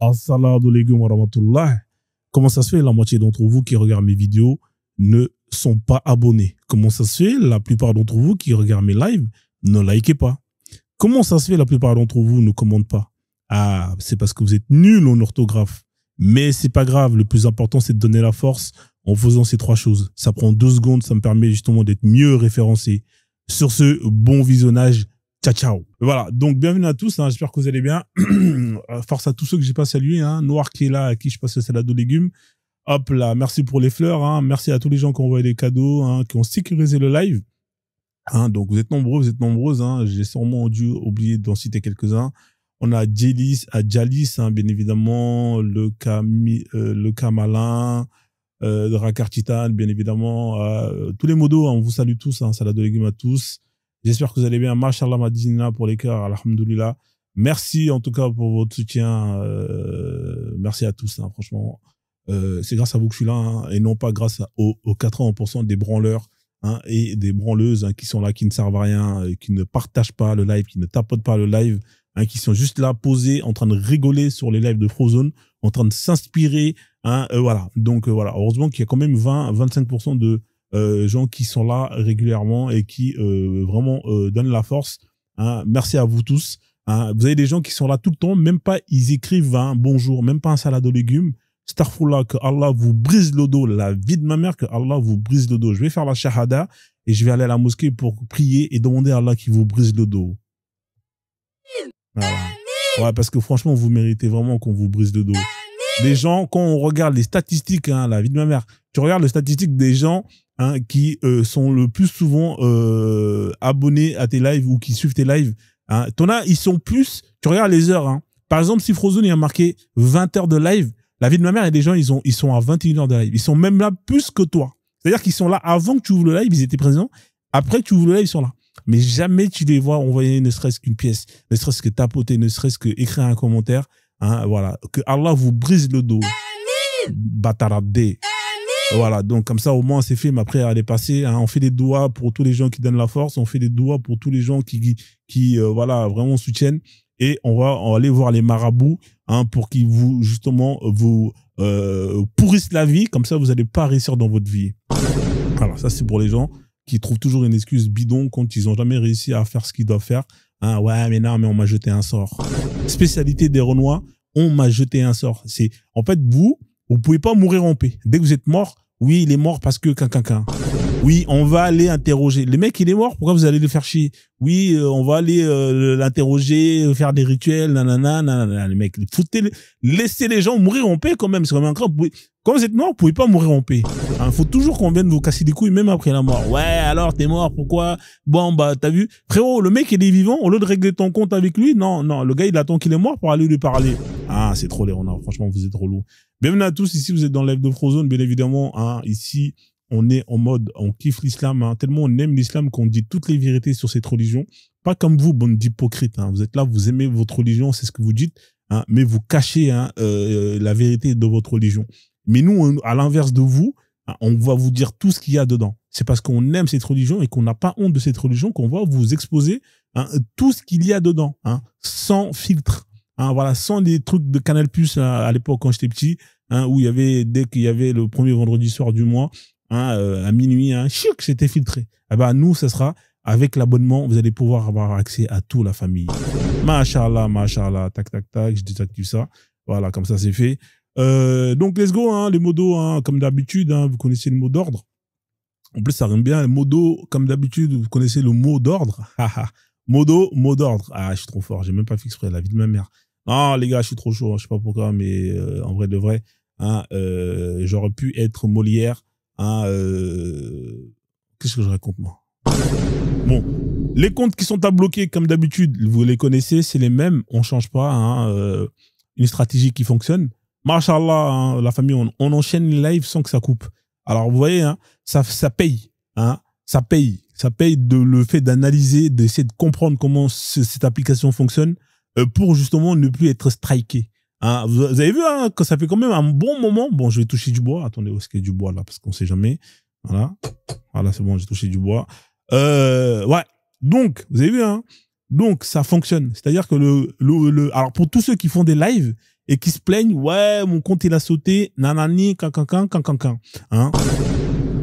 Assalamu alaikum wa rahmatullah. Comment ça se fait, la moitié d'entre vous qui regardent mes vidéos ne sont pas abonnés? Comment ça se fait, la plupart d'entre vous qui regardent mes lives ne likez pas? Comment ça se fait, la plupart d'entre vous ne commentent pas? Ah, c'est parce que vous êtes nuls en orthographe. Mais c'est pas grave, le plus important c'est de donner la force en faisant ces trois choses. Ça prend 2 secondes, ça me permet justement d'être mieux référencé. Sur ce, bon visionnage. Ciao, ciao. Voilà, donc bienvenue à tous, hein, j'espère que vous allez bien. Force à tous ceux que j'ai pas salués, hein, Noir qui est là, à qui je passe le salade aux légumes. Hop là, merci pour les fleurs, hein, merci à tous les gens qui ont envoyé des cadeaux, hein, qui ont sécurisé le live. Hein, donc vous êtes nombreux, vous êtes nombreuses, hein, j'ai sûrement dû oublier d'en citer quelques-uns. On a Jalis, hein, bien évidemment, le Kamalin, le Rakar Titan, bien évidemment, tous les modos, hein, on vous salue tous, hein, salade aux légumes à tous. J'espère que vous allez bien. Mashallah Madina pour les cœurs, alhamdoulilah. Merci en tout cas pour votre soutien. Merci à tous, hein, franchement. C'est grâce à vous que je suis là, hein, et non pas grâce aux 80% des branleurs, hein, et des branleuses, hein, qui sont là, qui ne servent à rien, qui ne partagent pas le live, qui ne tapotent pas le live, hein, qui sont juste là posés en train de rigoler sur les lives de Frozone, en train de s'inspirer. Hein, voilà. Donc voilà. Heureusement qu'il y a quand même 20-25% de gens qui sont là régulièrement et qui vraiment donnent la force. Hein. Merci à vous tous. Hein. Vous avez des gens qui sont là tout le temps, même pas ils écrivent un bonjour, même pas un salade aux légumes. Starfoula, que Allah vous brise le dos, la vie de ma mère, que Allah vous brise le dos. Je vais faire la shahada et je vais aller à la mosquée pour prier et demander à Allah qui vous brise le dos. Voilà. Ouais, parce que franchement, vous méritez vraiment qu'on vous brise le dos. Les gens, quand on regarde les statistiques, hein, la vie de ma mère, tu regardes les statistiques des gens, hein, qui sont le plus souvent abonnés à tes lives ou qui suivent tes lives. Hein. T'en as, ils sont plus, tu regardes les heures. Hein. Par exemple, si Frozone il a marqué 20 heures de live, la vie de ma mère, il y a des gens, ils sont à 21 heures de live. Ils sont même là plus que toi. C'est-à-dire qu'ils sont là avant que tu ouvres le live, ils étaient présents. Après que tu ouvres le live, ils sont là. Mais jamais tu les vois envoyer ne serait-ce qu'une pièce, ne serait-ce que tapoter, ne serait-ce que écrire un commentaire. Hein, voilà. Que Allah vous brise le dos. Batarabdé. Voilà, donc comme ça au moins c'est fait, ma prière elle est passée. Hein, on fait des doigts pour tous les gens qui donnent la force, on fait des doigts pour tous les gens qui voilà vraiment soutiennent, et on va aller voir les marabouts, hein, pour qu'ils vous justement vous pourrissent la vie, comme ça vous n'allez pas réussir dans votre vie. Voilà, ça c'est pour les gens qui trouvent toujours une excuse bidon quand ils ont jamais réussi à faire ce qu'ils doivent faire. Hein, ouais mais non, mais on m'a jeté un sort. Spécialité des Renois, on m'a jeté un sort. C'est en fait vous pouvez pas mourir en paix. Dès que vous êtes mort, oui, il est mort parce que Oui, on va aller interroger. Le mec, il est mort, pourquoi vous allez le faire chier? Oui, on va aller l'interroger, faire des rituels, nanana, nanana. Les mecs, laissez les gens mourir en paix quand même. C'est quand même incroyable. Quand vous êtes mort, vous pouvez pas mourir en paix. Hein, faut toujours qu'on vienne vous casser des couilles, même après la mort. Ouais, alors t'es mort, pourquoi? Bon, bah, t'as vu? Frérot, le mec, il est vivant, au lieu de régler ton compte avec lui, non, le gars, il attend qu'il est mort pour aller lui parler. Ah, c'est trop les renards. Franchement, vous êtes relou. Bienvenue à tous. Ici, vous êtes dans le live de Frozone, bien évidemment. Hein, ici, on est en mode, on kiffe l'islam, hein, tellement on aime l'islam qu'on dit toutes les vérités sur cette religion. Pas comme vous, bande d'hypocrites. Hein, vous êtes là, vous aimez votre religion, c'est ce que vous dites, hein, mais vous cachez, hein, la vérité de votre religion. Mais nous, à l'inverse de vous, hein, on va vous dire tout ce qu'il y a dedans. C'est parce qu'on aime cette religion et qu'on n'a pas honte de cette religion qu'on va vous exposer, hein, tout ce qu'il y a dedans, hein, sans filtre. Hein, voilà, sans les trucs de Canal Plus à l'époque quand j'étais petit, hein, où il y avait, dès qu'il y avait le premier vendredi soir du mois, hein, à minuit, hein, chic, c'était filtré. Eh ben, nous, ça sera avec l'abonnement, vous allez pouvoir avoir accès à toute la famille. Masha'Allah, tac, tac, tac, je désactive ça. Voilà, comme ça, c'est fait. Donc, let's go, hein, les modos, hein, comme d'habitude, hein, vous connaissez le mot d'ordre. En plus, ça rime bien, les modos, comme d'habitude, vous connaissez le mot d'ordre. Modo, mot d'ordre. Ah, je suis trop fort, j'ai même pas fait exprès, la vie de ma mère. Ah, les gars, je suis trop chaud, je sais pas pourquoi, mais en vrai de vrai, hein, j'aurais pu être Molière. Hein, qu'est-ce que je raconte, moi? Bon, les comptes qui sont à bloquer, comme d'habitude, vous les connaissez, c'est les mêmes, on change pas. Hein, une stratégie qui fonctionne. Mashallah, hein, la famille, on enchaîne les lives sans que ça coupe. Alors, vous voyez, hein, ça paye. Hein, ça paye le fait d'analyser, d'essayer de comprendre comment cette application fonctionne, pour justement ne plus être striké. Hein, vous avez vu, hein, que ça fait quand même un bon moment. Bon, je vais toucher du bois. Attendez, où est-ce qu'il y a du bois là? Parce qu'on sait jamais. Voilà. Voilà, c'est bon, j'ai touché du bois. Ouais. Donc, vous avez vu, hein. Donc, ça fonctionne. C'est-à-dire que alors, pour tous ceux qui font des lives et qui se plaignent, ouais, mon compte il a sauté, nanani, cancan. Hein.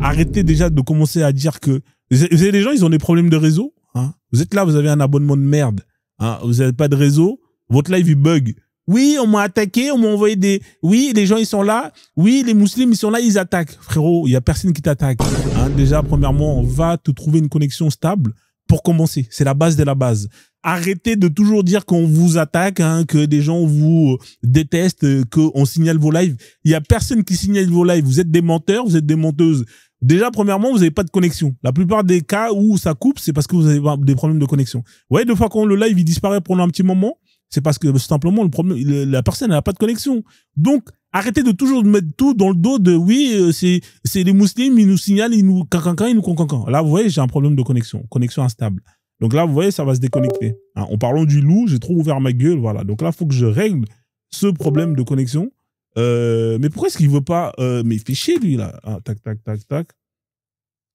Arrêtez déjà de commencer à dire que vous avez des gens, ils ont des problèmes de réseau. Hein. Vous êtes là, vous avez un abonnement de merde. Hein. Vous n'avez pas de réseau, votre live il bug. Oui, on m'a attaqué, on m'a envoyé des... Oui, les gens ils sont là. Oui, les musulmans ils sont là, ils attaquent. Frérot, il y a personne qui t'attaque. Hein. Déjà, premièrement, on va te trouver une connexion stable pour commencer. C'est la base de la base. Arrêtez de toujours dire qu'on vous attaque, hein, que des gens vous détestent, qu'on signale vos lives. Il y a personne qui signale vos lives. Vous êtes des menteurs, vous êtes des menteuses. Déjà, premièrement, vous n'avez pas de connexion. La plupart des cas où ça coupe, c'est parce que vous avez des problèmes de connexion. Ouais, des fois quand le live il disparaît pendant un petit moment, c'est parce que simplement le problème, la personne n'a pas de connexion. Donc, arrêtez de toujours mettre tout dans le dos de oui, c'est les musulmans, ils nous signalent, ils nous cancan, ils nous cancan. Là, vous voyez, j'ai un problème de connexion instable. Donc là, vous voyez, ça va se déconnecter. Hein, en parlant du loup, j'ai trop ouvert ma gueule, voilà. Donc là, il faut que je règle ce problème de connexion. Mais pourquoi est-ce qu'il veut pas mais il fait chier, lui, là. Ah, tac.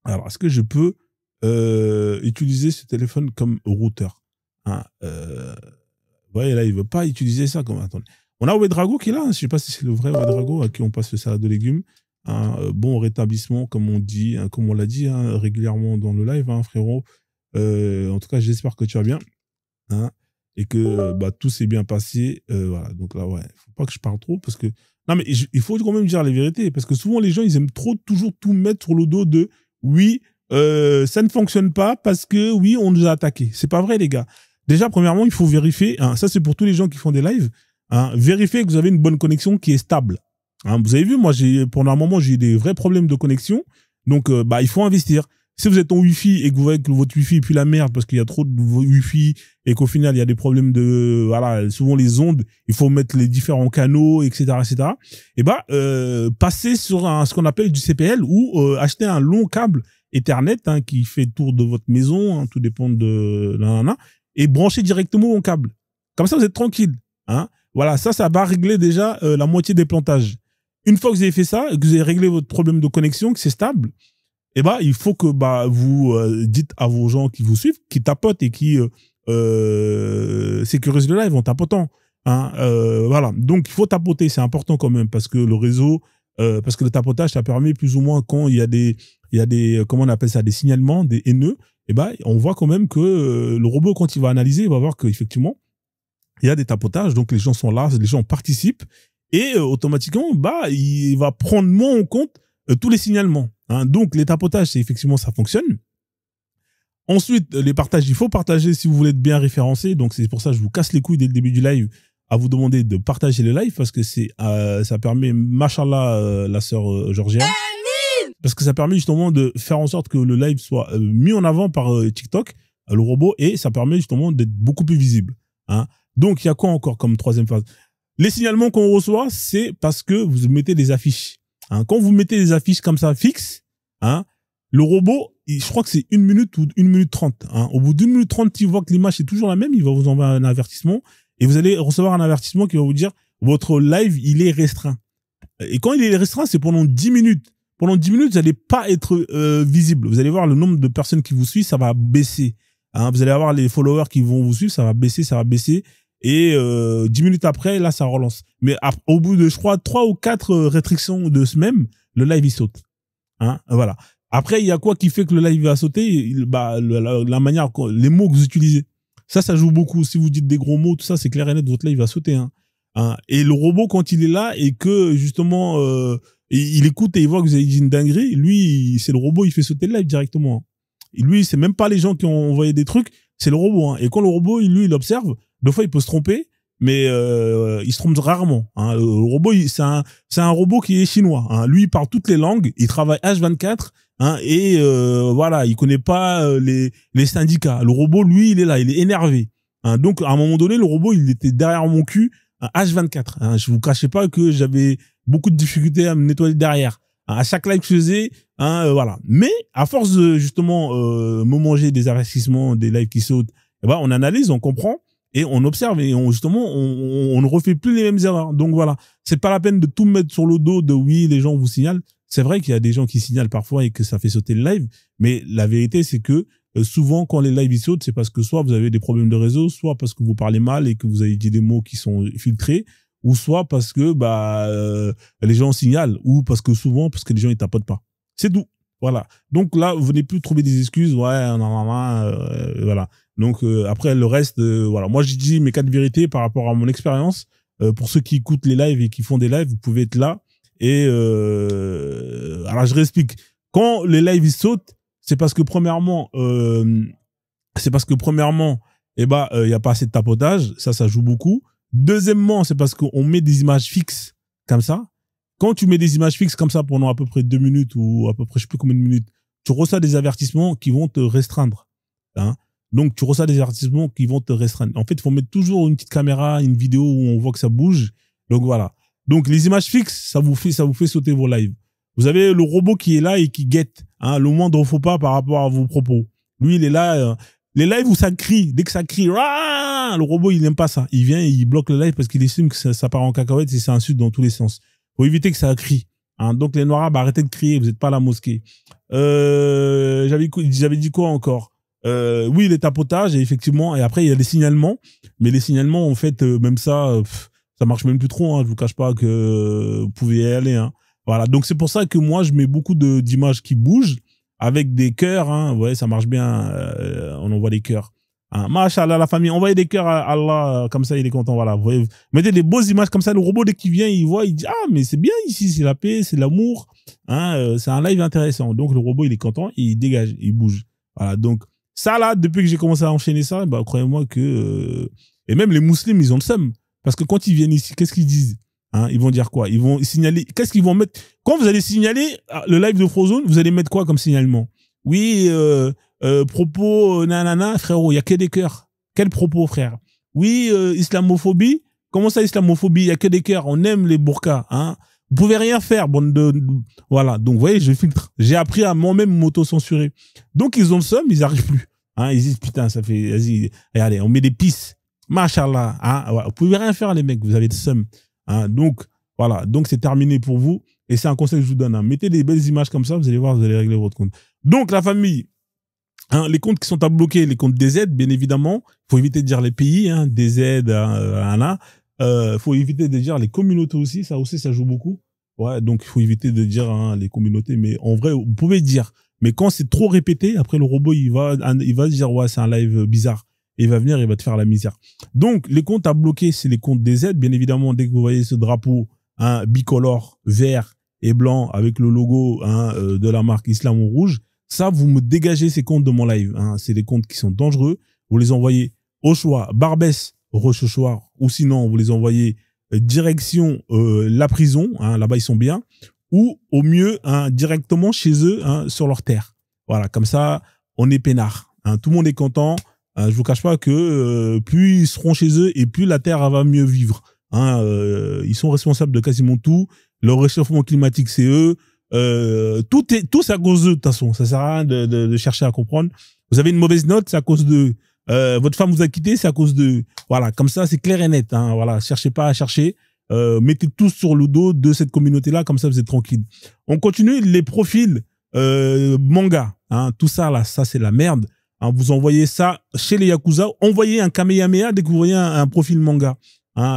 Alors, est-ce que je peux utiliser ce téléphone comme routeur? Hein, vous voyez, là, il veut pas utiliser ça comme... Attendez. On a Ouedrago qui est là. Hein. Je sais pas si c'est le vrai Ouedrago à qui on passe le salade de légumes. Hein, bon rétablissement, comme on dit, hein, comme on l'a dit hein, régulièrement dans le live, hein, frérot. En tout cas, j'espère que tu vas bien. Hein, et que bah, tout s'est bien passé. Voilà. Donc là, ouais, faut pas que je parle trop parce que... Non, mais il faut quand même dire la vérité parce que souvent, les gens, ils aiment toujours tout mettre sur le dos de oui, ça ne fonctionne pas parce que oui, on nous a attaqué. C'est pas vrai, les gars. Déjà, premièrement, il faut vérifier. Hein, ça, c'est pour tous les gens qui font des lives. Hein, vérifiez que vous avez une bonne connexion qui est stable. Hein, vous avez vu, moi, pendant un moment, j'ai eu des vrais problèmes de connexion. Donc, bah, il faut investir. Si vous êtes en Wi-Fi et que vous voyez que votre Wi-Fi est plus la merde parce qu'il y a trop de Wi-Fi et qu'au final, il y a des problèmes de... Voilà, souvent les ondes, il faut mettre les différents canaux, etc., etc. Et bah, passez sur ce qu'on appelle du CPL ou acheter un long câble Ethernet hein, qui fait le tour de votre maison, hein, tout dépend de... et branchez directement au câble. Comme ça, vous êtes tranquille. Hein. Voilà, ça va régler déjà la moitié des plantages. Une fois que vous avez fait ça, et que vous avez réglé votre problème de connexion, que c'est stable, eh ben, il faut que vous dites à vos gens qui vous suivent, qui tapotent et qui sécurisent le live en tapotant. Hein, voilà, donc il faut tapoter, c'est important quand même, parce que le réseau, parce que le tapotage, ça permet plus ou moins quand il y a des comment on appelle ça, des signalements, des haineux, eh ben, on voit quand même que le robot, quand il va analyser, il va voir qu'effectivement, il y a des tapotages, donc les gens sont là, les gens participent, et automatiquement, il va prendre moins en compte tous les signalements. Hein. Donc, les tapotages, c'est effectivement, ça fonctionne. Ensuite, les partages, il faut partager si vous voulez être bien référencé. Donc, c'est pour ça que je vous casse les couilles dès le début du live à vous demander de partager le live parce que ça permet, machallah, la sœur Georgienne. Parce que ça permet justement de faire en sorte que le live soit mis en avant par TikTok, le robot, et ça permet justement d'être beaucoup plus visible. Hein. Donc, il y a quoi encore comme troisième phase? Les signalements qu'on reçoit, c'est parce que vous mettez des affiches. Hein. Quand vous mettez des affiches comme ça fixes, hein, le robot, je crois que c'est 1 minute ou 1 minute 30. Hein. Au bout d'1 minute 30, il voit que l'image est toujours la même, il va vous envoyer un avertissement et vous allez recevoir un avertissement qui va vous dire votre live, il est restreint. Et quand il est restreint, c'est pendant 10 minutes. Pendant 10 minutes, vous n'allez pas être visible. Vous allez voir le nombre de personnes qui vous suivent, ça va baisser. Hein. Vous allez avoir les followers qui vont vous suivre, ça va baisser. Et 10 minutes après, là, ça relance. Mais au bout de, je crois, 3 ou 4 restrictions de ce même, le live, il saute. Hein, voilà. Après, il y a quoi qui fait que le live va sauter? La manière, les mots que vous utilisez. Ça joue beaucoup. Si vous dites des gros mots, tout ça, c'est clair et net, votre live va sauter. Hein. Hein. Et le robot, quand il est là et que, justement, il écoute et il voit que vous avez dit une dinguerie, lui, c'est le robot, il fait sauter le live directement. Et lui, c'est même pas les gens qui ont envoyé des trucs, c'est le robot. Hein. Et quand le robot, lui, il observe, des fois, il peut se tromper, mais il se trompe rarement. Hein. Le robot, c'est un robot qui est chinois. Hein. Lui, il parle toutes les langues, il travaille H24, hein, et voilà, il connaît pas les syndicats. Le robot, lui, il est là, il est énervé. Hein. Donc, à un moment donné, le robot, il était derrière mon cul, H24. Hein. Je vous cachais pas que j'avais beaucoup de difficultés à me nettoyer derrière. Hein. À chaque live que je faisais, hein, voilà. Mais à force de justement me manger des investissements, des lives qui sautent, eh ben, on analyse, on comprend. Et on observe et on ne refait plus les mêmes erreurs. Donc voilà, c'est pas la peine de tout mettre sur le dos de oui, les gens vous signalent. C'est vrai qu'il y a des gens qui signalent parfois et que ça fait sauter le live, mais la vérité c'est que souvent quand les lives ils sautent, c'est parce que soit vous avez des problèmes de réseau, soit parce que vous parlez mal et que vous avez dit des mots qui sont filtrés, ou soit parce que les gens signalent, ou parce que souvent, parce que les gens ils tapotent pas. C'est tout. Voilà. Donc là, vous venez plus trouver des excuses. Ouais, voilà. Donc après le reste, voilà. Moi, je dis mes 4 vérités par rapport à mon expérience. Pour ceux qui écoutent les lives et qui font des lives, vous pouvez être là. Et alors je réexplique. Quand les lives ils sautent, c'est parce que premièrement, il y a pas assez de tapotage. Ça joue beaucoup. Deuxièmement, c'est parce qu'on met des images fixes comme ça. Quand tu mets des images fixes comme ça pendant à peu près 2 minutes ou à peu près je sais plus combien de minutes, tu reçois des avertissements qui vont te restreindre. Hein. Donc tu reçois des avertissements qui vont te restreindre. En fait, il faut mettre toujours une petite caméra, une vidéo où on voit que ça bouge. Donc voilà. Donc les images fixes, ça vous fait sauter vos lives. Vous avez le robot qui est là et qui guette le moindre faux pas par rapport à vos propos. Lui, il est là. Les lives où ça crie, dès que ça crie, le robot, il n'aime pas ça. Il vient et il bloque le live parce qu'il estime que ça part en cacahuète et ça insulte dans tous les sens. Faut éviter que ça crie. Donc les noirs, arrêtez de crier, vous n'êtes pas à la mosquée. J'avais dit quoi encore? Oui, les tapotages, et effectivement, et après il y a les signalements, mais les signalements, en fait, même ça, ça marche même plus trop. Je vous cache pas que vous pouvez y aller. Voilà, donc c'est pour ça que moi je mets beaucoup d'images qui bougent avec des cœurs. Ouais, ça marche bien. On envoie des cœurs. Machallah, la famille, envoyez des cœurs à Allah, comme ça il est content. Voilà, vous voyez, mettez des beaux images comme ça. Le robot dès qu'il vient, il voit, il dit mais c'est bien ici, c'est la paix, c'est l'amour. C'est un live intéressant. Donc le robot il est content, il dégage, il bouge. Voilà, donc ça là, depuis que j'ai commencé à enchaîner ça, croyez-moi que et même les musulmans ils ont le seum parce que quand ils viennent ici, qu'est-ce qu'ils disent? Ils vont dire quoi? Ils vont signaler. Qu'est-ce qu'ils vont mettre? Quand vous allez signaler le live de Frozone, vous allez mettre quoi comme signalement? Oui, propos nanana, frérot, il y a que des cœurs. Quel propos, frère? Oui, islamophobie. Comment ça, islamophobie? Il y a que des cœurs. On aime les burkas. Vous pouvez rien faire, bande de... Voilà. Donc, vous voyez, je filtre. J'ai appris à moi-même m'auto-censurer. Donc, ils ont le seum, ils arrivent plus. Ils disent, putain, ça fait... Vas-y, regardez, on met des pistes. Machallah. Voilà. Vous pouvez rien faire, les mecs. Vous avez le seum. Donc, voilà. Donc, c'est terminé pour vous. Et c'est un conseil que je vous donne. Mettez des belles images comme ça, vous allez voir, vous allez régler votre compte. Donc, la famille, les comptes qui sont à bloquer, les comptes DZ, bien évidemment. Il faut éviter de dire les pays, DZ, faut éviter de dire les communautés aussi. Ça aussi, ça joue beaucoup. Ouais, donc, il faut éviter de dire les communautés. Mais en vrai, vous pouvez dire. Mais quand c'est trop répété, après, le robot, il va dire, ouais, c'est un live bizarre. Et il va venir, il va te faire la misère. Donc, les comptes à bloquer, c'est les comptes DZ. Bien évidemment, dès que vous voyez ce drapeau bicolore, vert et blanc, avec le logo de la marque Islam en rouge, ça, vous me dégagez ces comptes de mon live. C'est des comptes qui sont dangereux. Vous les envoyez au choix Barbès, Rochechouart, ou sinon, vous les envoyez direction la prison. Là-bas, ils sont bien. Ou au mieux, directement chez eux, sur leur terre. Voilà, comme ça, on est peinard. Tout le monde est content. Je vous cache pas que plus ils seront chez eux et plus la terre va mieux vivre. Ils sont responsables de quasiment tout. Le réchauffement climatique, c'est eux. Tout c'est à cause d'eux, de toute façon. Ça sert à rien de chercher à comprendre. Vous avez une mauvaise note, c'est à cause d'eux. Votre femme vous a quitté, c'est à cause d'eux. Voilà, comme ça, c'est clair et net. Voilà, cherchez pas à chercher. Mettez tous sur le dos de cette communauté-là, comme ça, vous êtes tranquille. On continue les profils manga. Tout ça, là, ça, c'est la merde. Vous envoyez ça chez les Yakuza. Envoyez un Kamehameha dès que vous voyez un profil manga.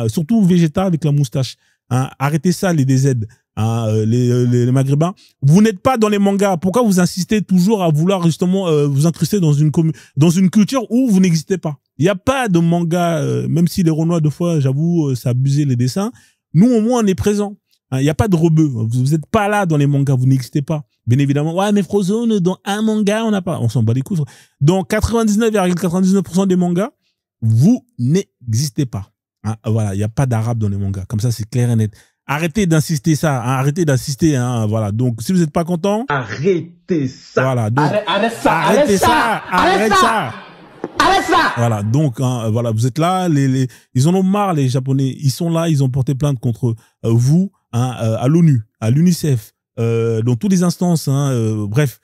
Surtout Vegeta avec la moustache. Arrêtez ça, les DZ. Les Maghrébins. Vous n'êtes pas dans les mangas. Pourquoi vous insistez toujours à vouloir justement vous incruster dans une culture où vous n'existez pas? Il n'y a pas de manga, même si les Renois, deux fois, j'avoue, ça abusait les dessins. Nous, au moins, on est présents. Il n'y a pas de rebeux. Vous n'êtes pas là dans les mangas, vous n'existez pas. Bien évidemment, ouais, mais Frozone, dans un manga, on n'a pas. On s'en bat les couilles. Dans 99,99% des mangas, vous n'existez pas. Voilà, il n'y a pas d'arabe dans les mangas. Comme ça, c'est clair et net. Arrêtez d'insister ça. Arrêtez d'insister. Voilà. Donc, si vous n'êtes pas content, arrêtez ça. Voilà. Donc, arrête ça. Voilà. Donc, voilà, vous êtes là. Ils en ont marre, les Japonais. Ils sont là. Ils ont porté plainte contre vous, à l'ONU, à l'UNICEF, dans toutes les instances. Bref.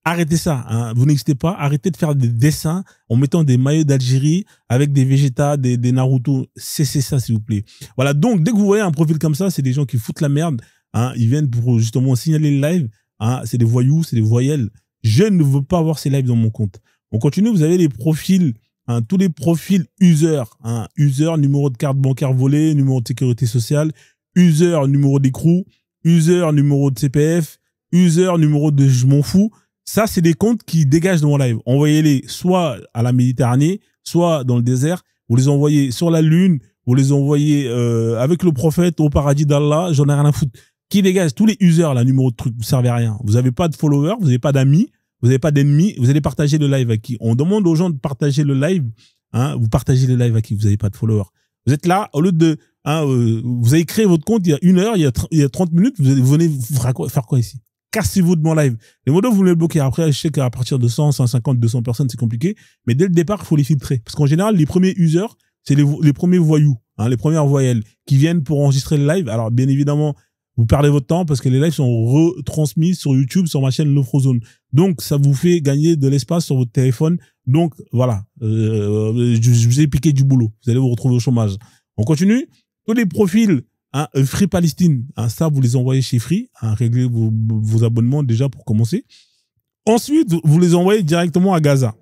Arrêtez ça, vous n'existez pas. Arrêtez de faire des dessins en mettant des maillots d'Algérie avec des Vegeta, des Naruto. Cessez ça, s'il vous plaît. Voilà, donc dès que vous voyez un profil comme ça, c'est des gens qui foutent la merde. Ils viennent pour justement signaler le live. C'est des voyous, c'est des voyelles. Je ne veux pas avoir ces lives dans mon compte. On continue, vous avez les profils hein, tous les profils user, hein, user, numéro de carte bancaire volé, numéro de sécurité sociale, user, numéro d'écrou, user, numéro de CPF, user, numéro de je m'en fous. Ça, c'est des comptes qui dégagent de mon live. Envoyez-les soit à la Méditerranée, soit dans le désert. Vous les envoyez sur la Lune, vous les envoyez avec le prophète au paradis d'Allah. J'en ai rien à foutre. Qui dégage tous les users, là, numéro de truc, vous servez à rien. Vous n'avez pas de followers, vous n'avez pas d'amis, vous n'avez pas d'ennemis. Vous allez partager le live à qui? On demande aux gens de partager le live. Hein, vous partagez le live à qui? Vous n'avez pas de followers. Vous êtes là, au lieu de... Hein, vous avez créé votre compte il y a 1 heure, il y a 30 minutes, vous venez faire quoi ici? Cassez-vous de mon live. Les modos, vous les bloquez. Après, je sais qu'à partir de 100, 150, 200 personnes, c'est compliqué. Mais dès le départ, il faut les filtrer. Parce qu'en général, les premiers users, c'est les premiers voyous, hein, les premières voyelles qui viennent pour enregistrer le live. Alors, bien évidemment, vous perdez votre temps parce que les lives sont retransmis sur YouTube, sur ma chaîne Lofrozone. Donc, ça vous fait gagner de l'espace sur votre téléphone. Donc, voilà. Je vous ai piqué du boulot. Vous allez vous retrouver au chômage. On continue. Tous les profils, hein, Free Palestine, hein, ça, vous les envoyez chez Free, hein, réglez vos abonnements déjà pour commencer. Ensuite, vous les envoyez directement à Gaza.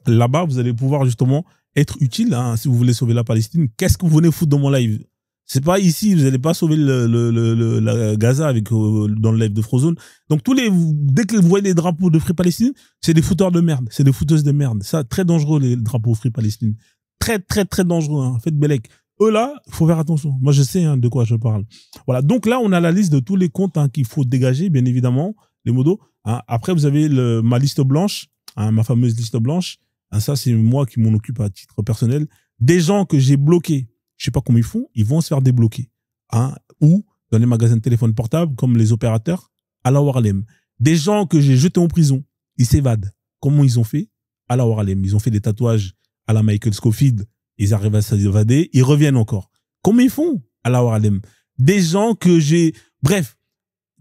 Là-bas, vous allez pouvoir justement être utile, hein, si vous voulez sauver la Palestine. Qu'est-ce que vous venez foutre dans mon live? C'est pas ici, vous n'allez pas sauver la Gaza avec dans le live de Frozone. Donc dès que vous voyez les drapeaux de Free Palestine, c'est des fouteurs de merde, c'est des fouteuses de merde. Ça, très dangereux les drapeaux Free Palestine, très très très dangereux. Hein. Faites Bellec. Eux là, faut faire attention. Moi je sais hein, de quoi je parle. Voilà. Donc là, on a la liste de tous les comptes hein, qu'il faut dégager, bien évidemment, les modos. Hein. Après, vous avez ma liste blanche, hein, ma fameuse liste blanche. Hein, ça, c'est moi qui m'en occupe à titre personnel. Des gens que j'ai bloqués. Je sais pas comment ils font, ils vont se faire débloquer. Hein, ou dans les magasins de téléphone portable, comme les opérateurs, à la Harlem. Des gens que j'ai jetés en prison, ils s'évadent. Comment ils ont fait? À la Harlem. Ils ont fait des tatouages à la Michael Scofield, ils arrivent à s'évader, ils reviennent encore. Comment ils font? À la Harlem. Des gens que j'ai... Bref,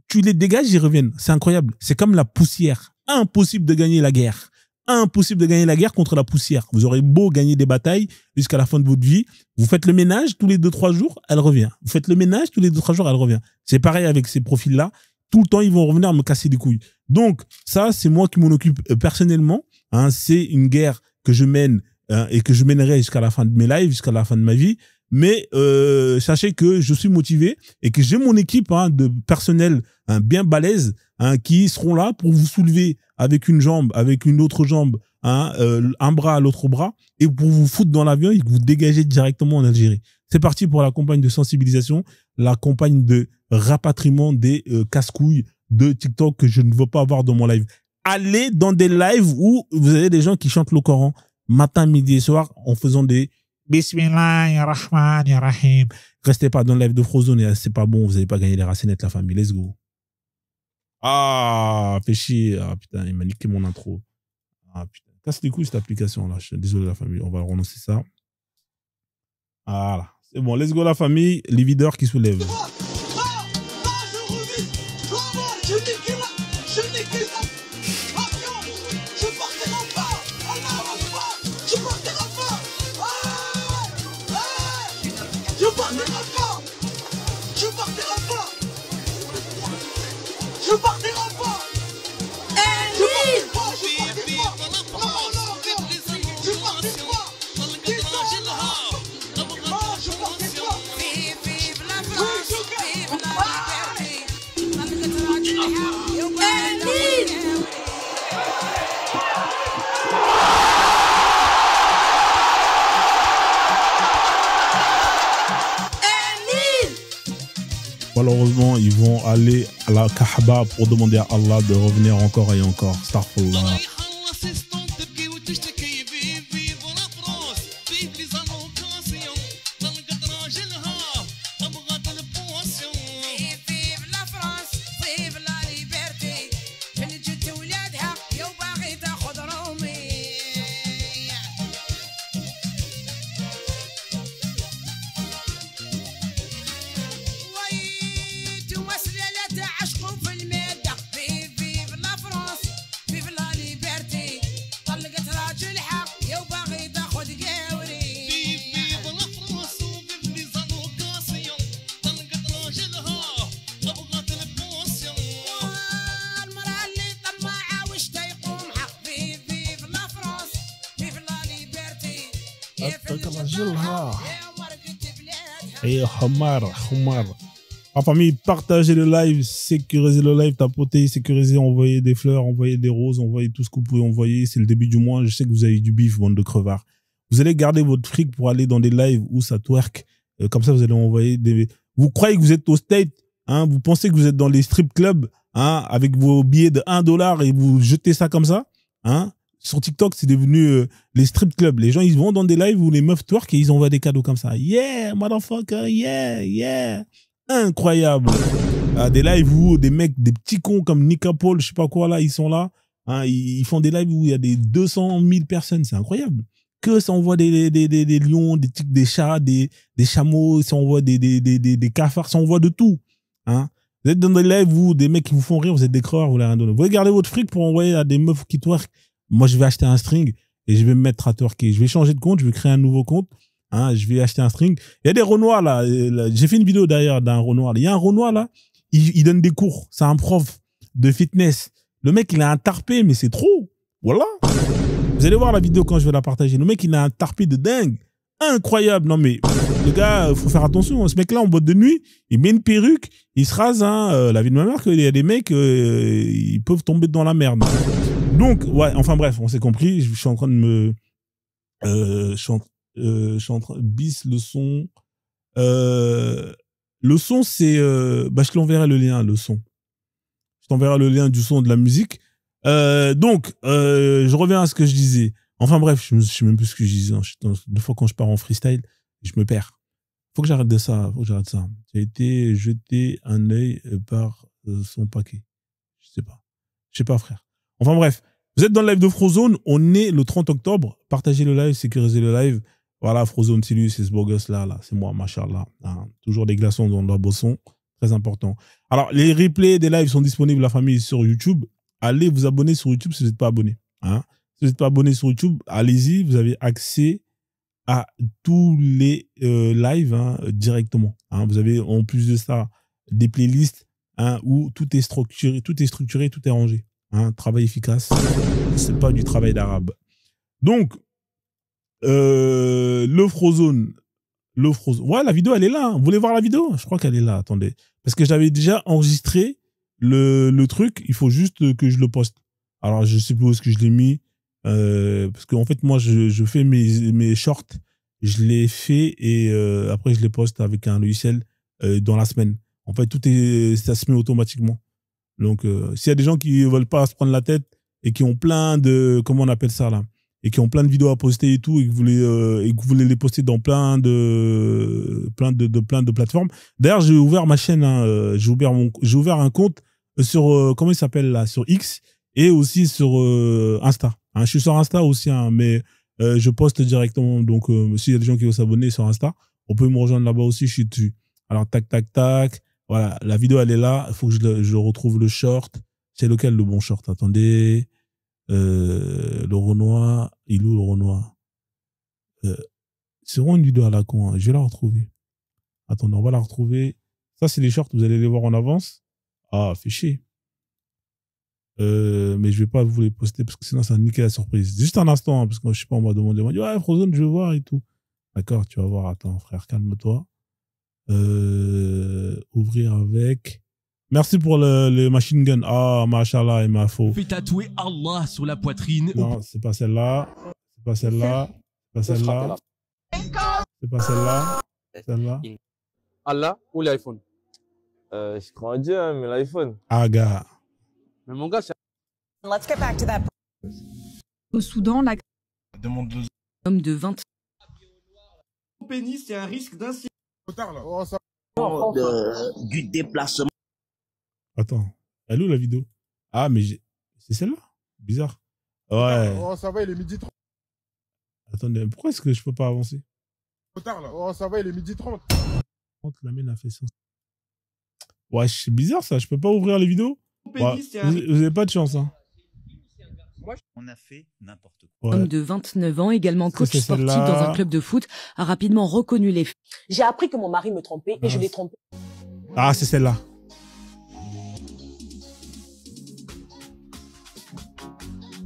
tu les dégages, ils reviennent. C'est incroyable. C'est comme la poussière. Impossible de gagner la guerre. Impossible de gagner la guerre contre la poussière. Vous aurez beau gagner des batailles jusqu'à la fin de votre vie. Vous faites le ménage tous les 2-3 jours, elle revient. Vous faites le ménage tous les 2-3 jours, elle revient. C'est pareil avec ces profils-là. Tout le temps, ils vont revenir me casser les couilles. Donc, ça, c'est moi qui m'en occupe personnellement. Hein, c'est une guerre que je mène et que je mènerai jusqu'à la fin de mes lives, jusqu'à la fin de ma vie. Mais sachez que je suis motivé et que j'ai mon équipe hein, de personnel hein, bien balèze hein, qui seront là pour vous soulever avec une jambe, avec une autre jambe, hein, un bras à l'autre bras, et pour vous foutre dans l'avion et que vous dégagez directement en Algérie. C'est parti pour la campagne de sensibilisation, la campagne de rapatriement des casse-couilles de TikTok que je ne veux pas avoir dans mon live. Allez dans des lives où vous avez des gens qui chantent le Coran matin, midi et soir en faisant des Bismillahirrahmanirrahim. Restez pas dans le live de Frozone, c'est pas bon, vous n'allez pas gagner les racinettes, la famille. Let's go. Ah, fait chier. Ah, putain, il m'a niqué mon intro. Ah, putain. Casse les couilles, cette application-là. Je suis désolé, la famille. On va renoncer ça. Voilà. C'est bon, let's go, la famille. Les videurs qui soulèvent. Je partirai pas. Malheureusement, ils vont aller à la Kaaba pour demander à Allah de revenir encore et encore. Astaghfirullah. عشقوا في المادة. فيف لا فرنسا، فيف لا ليبرتي. Et Omar. En famille, partagez le live, sécurisez le live, tapotez, sécurisez, envoyez des fleurs, envoyez des roses, envoyez tout ce que vous pouvez envoyer. C'est le début du mois. Je sais que vous avez du bif, bande de crevards. Vous allez garder votre fric pour aller dans des lives où ça twerk. Comme ça, vous allez envoyer des... Vous croyez que vous êtes au State, hein? Vous pensez que vous êtes dans les strip clubs, hein? Avec vos billets de 1 dollar et vous jetez ça comme ça, hein? Sur TikTok, c'est devenu les strip clubs. Les gens, ils vont dans des lives où les meufs twerk et ils envoient des cadeaux comme ça. Yeah, motherfucker, yeah. Incroyable. Des lives où des mecs, des petits cons comme Nika Paul, je sais pas quoi là, ils sont là. Hein, ils font des lives où il y a des 200 000 personnes. C'est incroyable. Que ça envoie des lions, des chats, des chameaux, ça envoie des cafards, ça envoie de tout. Hein. Vous êtes dans des lives où des mecs qui vous font rire, vous êtes des creurs, vous voulez rien donner. Vous voulez garder votre fric pour envoyer à des meufs qui twerk. Moi, je vais acheter un string et je vais me mettre à twerker. Je vais changer de compte, je vais créer un nouveau compte. Hein, je vais acheter un string. Il y a des Renois là. J'ai fait une vidéo d'ailleurs d'un Renoir. Il y a un Renoir là. Il donne des cours. C'est un prof de fitness. Le mec, il a un tarpé, mais c'est trop. Voilà. Vous allez voir la vidéo quand je vais la partager. Le mec, il a un tarpé de dingue. Incroyable. Non mais, le gars, faut faire attention. Ce mec-là, en boîte de nuit, il met une perruque, il se rase. Hein, la vie de ma mère, qu'il y a des mecs, ils peuvent tomber dans la merde. Donc, ouais, enfin bref, on s'est compris. Je suis en train de me... je suis en train bis le son. Le son, c'est... je te l'enverrai le lien, le son. Je t'enverrai le lien du son de la musique. Donc, je reviens à ce que je disais. Enfin bref, je sais même plus ce que je disais. Deux fois quand je pars en freestyle, je me perds. Faut que j'arrête de ça. J'ai été jeté un œil par son paquet. Je sais pas, frère. Enfin bref, vous êtes dans le live de Frozone. On est le 30 octobre. Partagez le live, sécurisez le live. Voilà, Frozone, c'est lui, c'est ce beau gosse-là, c'est moi, machallah. Hein. Toujours des glaçons dans la boisson. Très important. Alors, les replays des lives sont disponibles, la famille, sur YouTube. Allez vous abonner sur YouTube si vous n'êtes pas abonné. Hein. Si vous n'êtes pas abonné sur YouTube, allez-y, vous avez accès à tous les lives directement. Hein. Vous avez en plus de ça des playlists où tout est structuré, tout est rangé. Hein. Travail efficace, c'est pas du travail d'arabe. Donc, le Frozone. Ouais, la vidéo, elle est là. Vous voulez voir la vidéo? Je crois qu'elle est là. Attendez. Parce que j'avais déjà enregistré le truc. Il faut juste que je le poste. Alors, je sais plus où est-ce que je l'ai mis. Parce qu'en fait, moi, je fais mes shorts. Je les fais et après, je les poste avec un logiciel dans la semaine. En fait, ça se met automatiquement. Donc, s'il y a des gens qui veulent pas se prendre la tête et qui ont plein de... Comment on appelle ça, là? Et qui ont plein de vidéos à poster et tout, et que vous voulez les poster dans plein de plateformes. D'ailleurs, j'ai ouvert ma chaîne, j'ai ouvert un compte sur, comment il s'appelle là, sur X, et aussi sur Insta. Hein, je suis sur Insta aussi, mais je poste directement. Donc, s'il y a des gens qui veulent s'abonner sur Insta, on peut me rejoindre là-bas aussi, je suis dessus. Alors, tac. Voilà, la vidéo, elle est là. Il faut que je retrouve le short. C'est lequel le bon short? Attendez. Le Renoir, il est où le Renoir? C'est vraiment une vidéo à la con. Hein. Je vais la retrouver. Attendez, on va la retrouver. Ça, c'est les shorts, vous allez les voir en avance. Ah, fait chier. Mais je vais pas vous les poster parce que sinon, ça va niquer la surprise. Juste un instant, hein, parce que je sais pas, on m'a demandé. On m'a dit, ouais, Frozone, je veux voir et tout. D'accord, tu vas voir. Attends, frère, calme-toi. Ouvrir avec... Merci pour le machine gun. Ah, machallah, il m'a faux. Fais tatouer Allah sur la poitrine. Non, c'est pas celle-là. C'est pas celle-là. C'est pas celle-là. C'est pas celle-là. Celle-là. Allah ou l'iPhone? Je crois en Dieu, hein, mais l'iPhone. Ah, gars. Mais mon gars, c'est... Let's get back to that. Au Soudan, la Demande homme de 20 pénis, c'est un risque d'incident. Du déplacement. Attends. Elle est où la vidéo? Ah, mais c'est celle-là? Bizarre. Ouais. Oh, ça va, il est midi 30. Attendez, pourquoi est-ce que je peux pas avancer? Trop tard, là. Oh, ça va, il est midi 30. La mienne a fait ça. Ouais, c'est bizarre ça, je peux pas ouvrir les vidéos. Ouais, vous avez pas de chance, hein. On a fait n'importe quoi. Ouais. homme de 29 ans, également coach c'est sportif celle-là. dans un club de foot, a rapidement reconnu les faits. J'ai appris que mon mari me trompait et je l'ai trompé. Ah, c'est celle-là.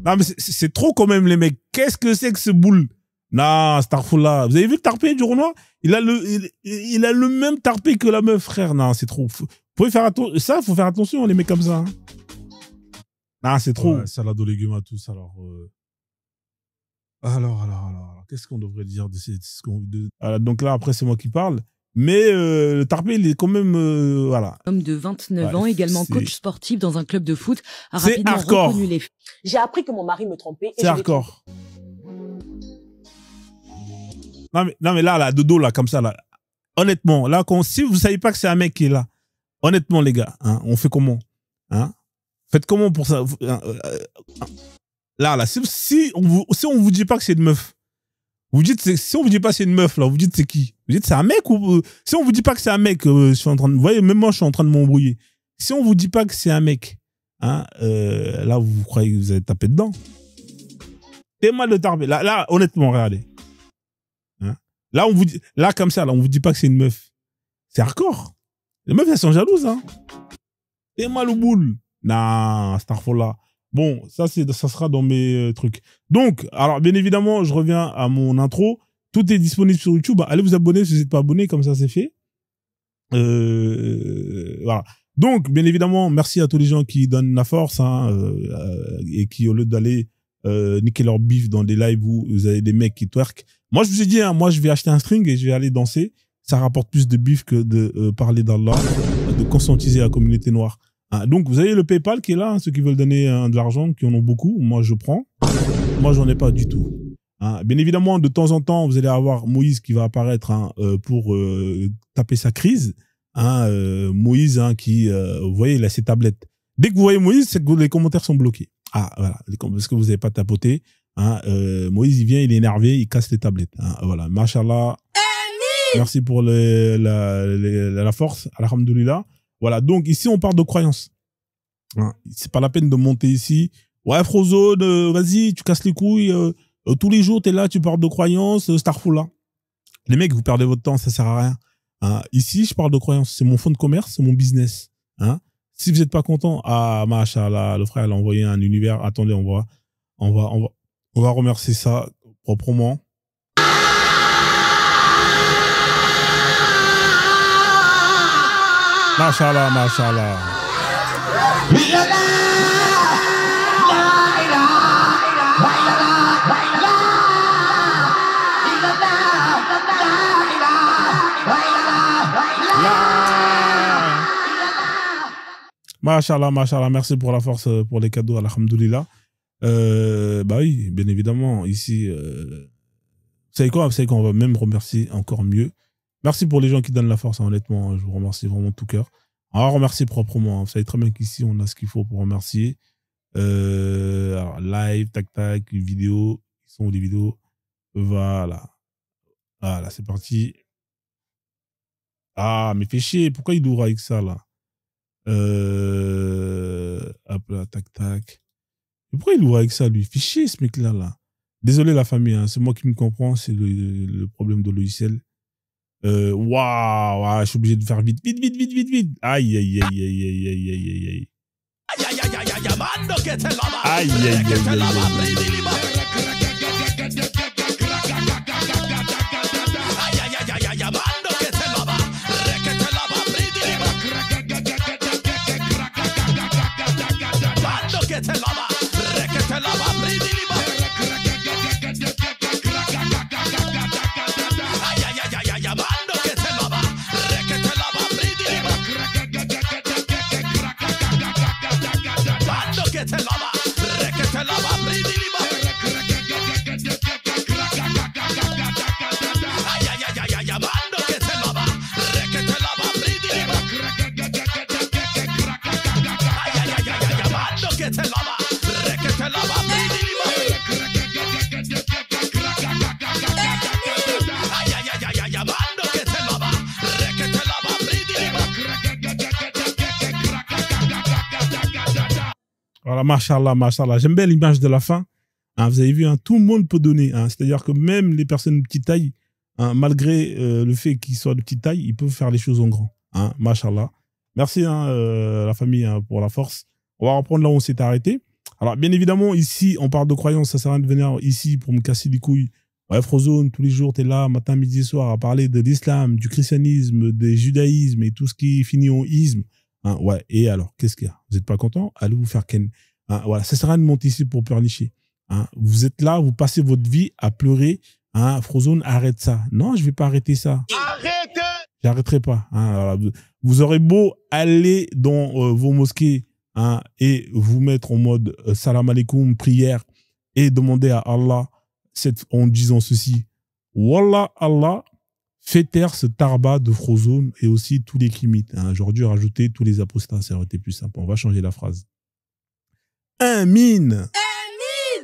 Non, mais c'est trop quand même, les mecs. Qu'est-ce que c'est que ce boule? Non, Starfall vous avez vu le tarpé du Renoir? Il a le même tarpé que la meuf, frère. Non, c'est trop. Vous pouvez faire attention. Ça, faut faire attention, les mecs comme ça. Hein. Non, c'est trop. Ouais, salade aux légumes à tous. Alors. Qu'est-ce qu'on devrait dire donc là, après, c'est moi qui parle. Mais le tarpé, il est quand même... voilà. Homme de 29 ans, également coach sportif dans un club de foot, a rapidement reconnu les faits. J'ai appris que mon mari me trompait. C'est hardcore. Non mais là, de dos, là, comme ça, là. Honnêtement, là, si vous savez pas que c'est un mec qui est là, honnêtement, les gars, hein, on fait comment? Hein? Faites comment pour ça? Là, si on vous dit pas que c'est une meuf, vous dites, si on vous dit pas c'est une meuf, là, vous dites c'est qui? Vous dites c'est un mec ou, si on vous dit pas que c'est un mec, je suis en train de, vous voyez, même moi, je suis en train de m'embrouiller. Si on vous dit pas que c'est un mec, hein, là, vous croyez que vous allez taper dedans. C'est mal de tarper. Là, honnêtement, regardez. Hein? Là, on vous dit, là, comme ça, là, on vous dit pas que c'est une meuf. C'est hardcore. Les meufs, elles sont jalouses, hein. C'est mal au boule. Non, Starfall là. Bon, ça sera dans mes trucs. Donc, alors, bien évidemment, je reviens à mon intro. Tout est disponible sur YouTube. Allez vous abonner si vous n'êtes pas abonné, comme ça, c'est fait. Voilà. Donc, bien évidemment, merci à tous les gens qui donnent la force, hein, et qui, au lieu d'aller niquer leur bif dans des lives où vous avez des mecs qui twerk. Moi, je vous ai dit, hein, moi, je vais acheter un string et je vais aller danser. Ça rapporte plus de bif que de parler d'Allah, de conscientiser la communauté noire. Donc, vous avez le PayPal qui est là, hein, ceux qui veulent donner de l'argent, qui en ont beaucoup. Moi, je prends. Moi, j'en ai pas du tout. Hein. Bien évidemment, de temps en temps, vous allez avoir Moïse qui va apparaître, hein, pour taper sa crise. Hein, Moïse, hein, qui, vous voyez, il a ses tablettes. Dès que vous voyez Moïse, c'est que les commentaires sont bloqués. Ah, voilà, parce que vous n'avez pas tapoté. Hein, Moïse, il vient, il est énervé, il casse les tablettes. Hein, voilà, machallah. Merci pour la force, alhamdoulilah. Voilà, donc ici, on parle de croyances. Hein, c'est pas la peine de monter ici. Ouais, Frozone, vas-y, tu casses les couilles. Tous les jours, t'es là, tu parles de croyances, Starfall là. Les mecs, vous perdez votre temps, ça sert à rien. Hein, ici, je parle de croyances. C'est mon fonds de commerce, c'est mon business. Hein. Si vous n'êtes pas content, ah, machallah, le frère, il a envoyé un univers. Attendez, on va remercier ça proprement. Machallah, machallah. Machallah, machallah. Merci pour la force, pour les cadeaux, alhamdoulilah. Bah oui, bien évidemment, ici, vous savez quoi, on va même remercier encore mieux. Merci pour les gens qui donnent la force, hein, honnêtement, je vous remercie vraiment de tout cœur. On va remercier proprement, hein. Vous savez très bien qu'ici, on a ce qu'il faut pour remercier. Alors, live, tac, tac, les vidéos, ils sont où les vidéos? Voilà. Voilà, c'est parti. Ah, mais fais chier, pourquoi il ouvre avec ça, là? Hop là, tac, tac. Mais pourquoi il ouvre avec ça, lui? Fais chier, ce mec-là, là. Désolé, la famille, hein, c'est moi qui me comprends, c'est le problème de logiciel. Waouh, je suis obligé de faire vite. Aïe, aïe, aïe, aïe, aïe, aïe, aïe, aïe, aïe. Aïe, aïe, aïe, Voilà, machallah, machallah. J'aime bien l'image de la fin. Hein, vous avez vu, hein, tout le monde peut donner. Hein, c'est-à-dire que même les personnes de petite taille, hein, malgré le fait qu'ils soient de petite taille, ils peuvent faire les choses en grand. Hein, machallah. Merci, hein, la famille, hein, pour la force. On va reprendre là où on s'est arrêté. Alors, bien évidemment, ici, on parle de croyances. Ça sert à rien de venir ici pour me casser les couilles Ouais, Frozone, tous les jours, t'es là, matin, midi, soir, à parler de l'islam, du christianisme, du judaïsme et tout ce qui finit en isme. Hein, ouais, et alors, qu'est-ce qu'il y a? Vous n'êtes pas content? Allez vous faire ken. Hein, voilà, ça sert à rien de monter ici pour pleurnicher. Hein, vous êtes là, vous passez votre vie à pleurer. Hein, Frozone, arrête ça. Non, je vais pas arrêter ça. Arrête! J'arrêterai pas. Hein, voilà, vous aurez beau aller dans vos mosquées, hein, et vous mettre en mode salam alaikum, prière, et demander à Allah en disant ceci: Wallah, Allah, fais taire ce tarba de Frozone et aussi tous les kimites. Hein, j'aurais dû rajouter tous les apostats, ça aurait été plus simple. On va changer la phrase. Amin.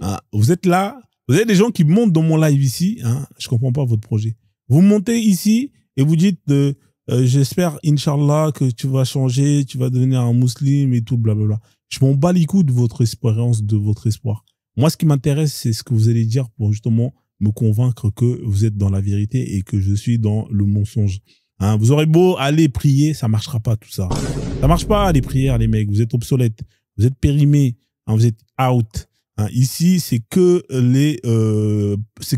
Hein, vous êtes là, vous avez des gens qui montent dans mon live ici. Hein, je comprends pas votre projet. Vous montez ici et vous dites j'espère, Inch'Allah, que tu vas changer, tu vas devenir un musulman et tout, blablabla. Je m'en bats les couilles de votre espérance, de votre espoir. Moi, ce qui m'intéresse, c'est ce que vous allez dire pour justement me convaincre que vous êtes dans la vérité et que je suis dans le mensonge. Hein, vous aurez beau aller prier, ça marchera pas tout ça. Ça marche pas les prières, les mecs. Vous êtes obsolètes, vous êtes périmés, hein, vous êtes out. Hein, ici, c'est que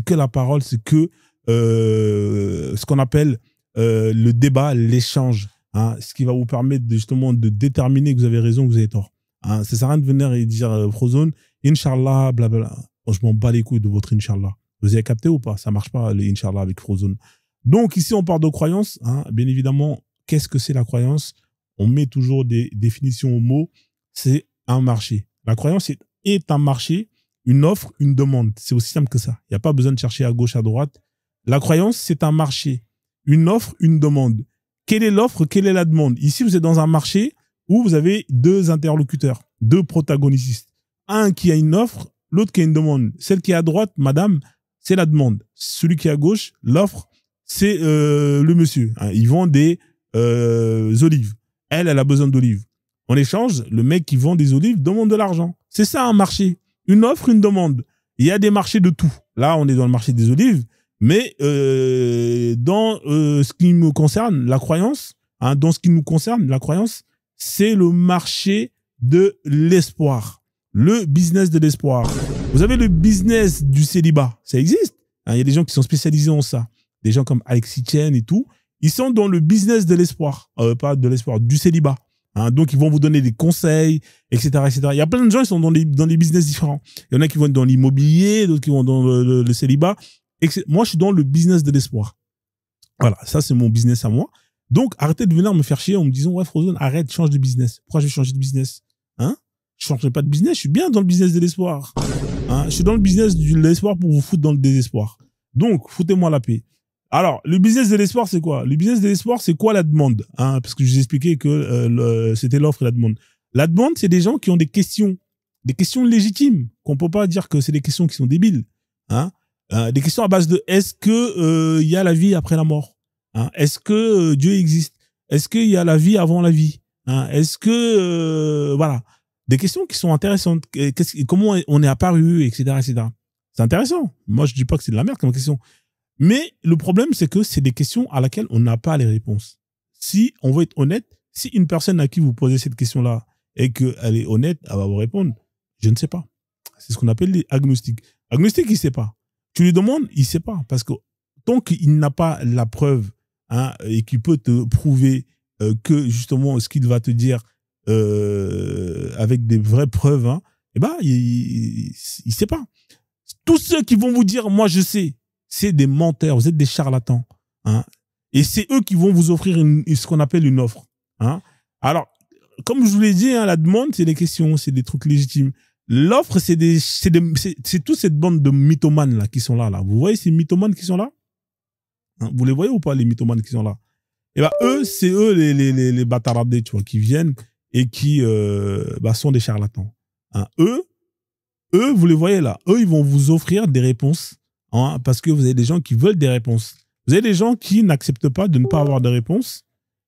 la parole, c'est que ce qu'on appelle le débat, l'échange. Hein, ce qui va vous permettre justement de déterminer que vous avez raison, que vous avez tort. Hein, ça sert à rien de venir et dire Frozone, Inch'Allah, blablabla. Je m'en bats les couilles de votre Inch'Allah. Vous avez capté ou pas? Ça marche pas, les Inch'Allah avec Frozone. Donc, ici, on parle de croyance. Hein. Bien évidemment, qu'est-ce que c'est la croyance? On met toujours des définitions aux mots. C'est un marché. La croyance est un marché, une offre, une demande. C'est aussi simple que ça. Il n'y a pas besoin de chercher à gauche, à droite. La croyance, c'est un marché, une offre, une demande. Quelle est l'offre? Quelle est la demande? Ici, vous êtes dans un marché où vous avez deux interlocuteurs, deux protagonistes. Un qui a une offre, l'autre qui a une demande. Celle qui est à droite, madame, c'est la demande. Celui qui est à gauche, l'offre, c'est le monsieur. Hein, ils vendent des olives. Elle a besoin d'olives. En échange, le mec qui vend des olives demande de l'argent. C'est ça un marché. Une offre, une demande. Il y a des marchés de tout. Là, on est dans le marché des olives. Mais dans ce qui me concerne, la croyance, hein, dans ce qui nous concerne, la croyance, c'est le marché de l'espoir. Le business de l'espoir. Vous avez le business du célibat. Ça existe. Hein, il y a des gens qui sont spécialisés en ça. Des gens comme Alexis Chen et tout. Ils sont dans le business de l'espoir. Pas de l'espoir, du célibat. Hein, donc, ils vont vous donner des conseils, etc., etc. Il y a plein de gens qui sont dans des business différents. Il y en a qui vont dans l'immobilier, d'autres qui vont dans le célibat. Moi, je suis dans le business de l'espoir. Voilà, ça, c'est mon business à moi. Donc, arrêtez de venir me faire chier en me disant, ouais, Frozone, arrête, change de business. Pourquoi je vais changer de business? Hein? Je changerai pas de business, je suis bien dans le business de l'espoir. Hein? Je suis dans le business de l'espoir pour vous foutre dans le désespoir. Donc, foutez-moi la paix. Alors, le business de l'espoir, c'est quoi? Le business de l'espoir, c'est quoi la demande? Hein? Parce que je vous ai expliqué que c'était l'offre et la demande. La demande, c'est des gens qui ont des questions légitimes, qu'on peut pas dire que c'est des questions qui sont débiles. Hein? Des questions à base de est-ce que y a la vie après la mort? Hein? Est-ce que Dieu existe? Est-ce qu'il y a la vie avant la vie? Hein? Est-ce que voilà, des questions qui sont intéressantes. Comment on est apparu, etc., etc. C'est intéressant. Moi, je dis pas que c'est de la merde comme question. Mais le problème, c'est que c'est des questions à laquelle on n'a pas les réponses. Si on veut être honnête, si une personne à qui vous posez cette question-là et qu'elle est honnête, elle va vous répondre, je ne sais pas. C'est ce qu'on appelle les agnostiques. Agnostique, il sait pas. Tu lui demandes, il sait pas. Parce que tant qu'il n'a pas la preuve, hein, et qu'il peut te prouver que justement ce qu'il va te dire avec des vraies preuves, hein, eh ben, il sait pas. Tous ceux qui vont vous dire, moi je sais, c'est des menteurs, vous êtes des charlatans. Hein, et c'est eux qui vont vous offrir ce qu'on appelle une offre. Hein. Alors, comme je vous l'ai dit, hein, la demande, c'est des questions, c'est des trucs légitimes. L'offre, c'est toute cette bande de mythomanes là, qui sont là. Vous voyez ces mythomanes qui sont là? Hein, vous les voyez ou pas, les mythomanes qui sont là? Et ben, c'est eux les bâtardés, tu vois, qui viennent et qui sont des charlatans. Hein, eux, vous les voyez là. Eux, ils vont vous offrir des réponses, hein, parce que vous avez des gens qui veulent des réponses. Vous avez des gens qui n'acceptent pas de ne pas avoir de réponses.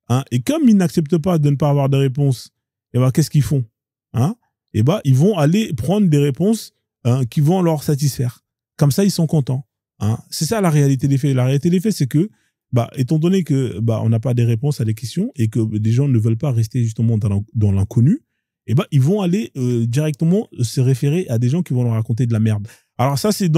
Hein, et comme ils n'acceptent pas de ne pas avoir de réponses, et ben, qu'est-ce qu'ils font? Hein? Et ben, ils vont aller prendre des réponses, hein, qui vont leur satisfaire. Comme ça, ils sont contents. Hein? C'est ça la réalité des faits. La réalité des faits, c'est que, étant donné que on n'a pas des réponses à des questions et que des gens ne veulent pas rester justement dans l'inconnu, et ils vont aller directement se référer à des gens qui vont leur raconter de la merde. Alors ça, c'est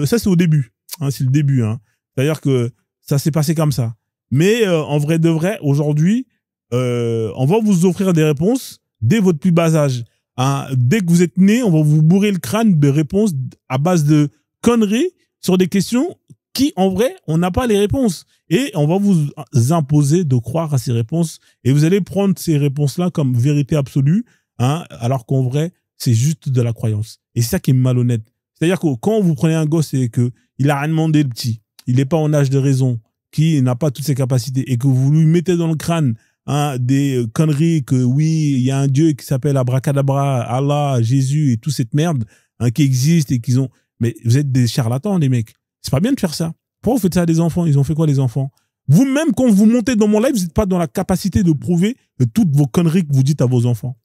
ça c'est au début. Hein, c'est le début. Hein. C'est-à-dire que ça s'est passé comme ça. Mais en vrai de vrai, aujourd'hui, on va vous offrir des réponses dès votre plus bas âge. Hein. Dès que vous êtes né, on va vous bourrer le crâne de réponses à base de conneries sur des questions qui, en vrai, on n'a pas les réponses. Et on va vous imposer de croire à ces réponses. Et vous allez prendre ces réponses-là comme vérité absolue, hein, alors qu'en vrai, c'est juste de la croyance. Et c'est ça qui est malhonnête. C'est-à-dire que quand vous prenez un gosse et qu'il a rien demandé, le petit, il n'est pas en âge de raison, qui n'a pas toutes ses capacités, et que vous lui mettez dans le crâne hein, des conneries que oui, il y a un Dieu qui s'appelle Abracadabra, Allah, Jésus et toute cette merde hein, qui existe et qu'ils ont... Mais vous êtes des charlatans, les mecs. C'est pas bien de faire ça. Pourquoi vous faites ça à des enfants? Ils ont fait quoi, les enfants? Vous-même, quand vous montez dans mon live, vous n'êtes pas dans la capacité de prouver toutes vos conneries que vous dites à vos enfants.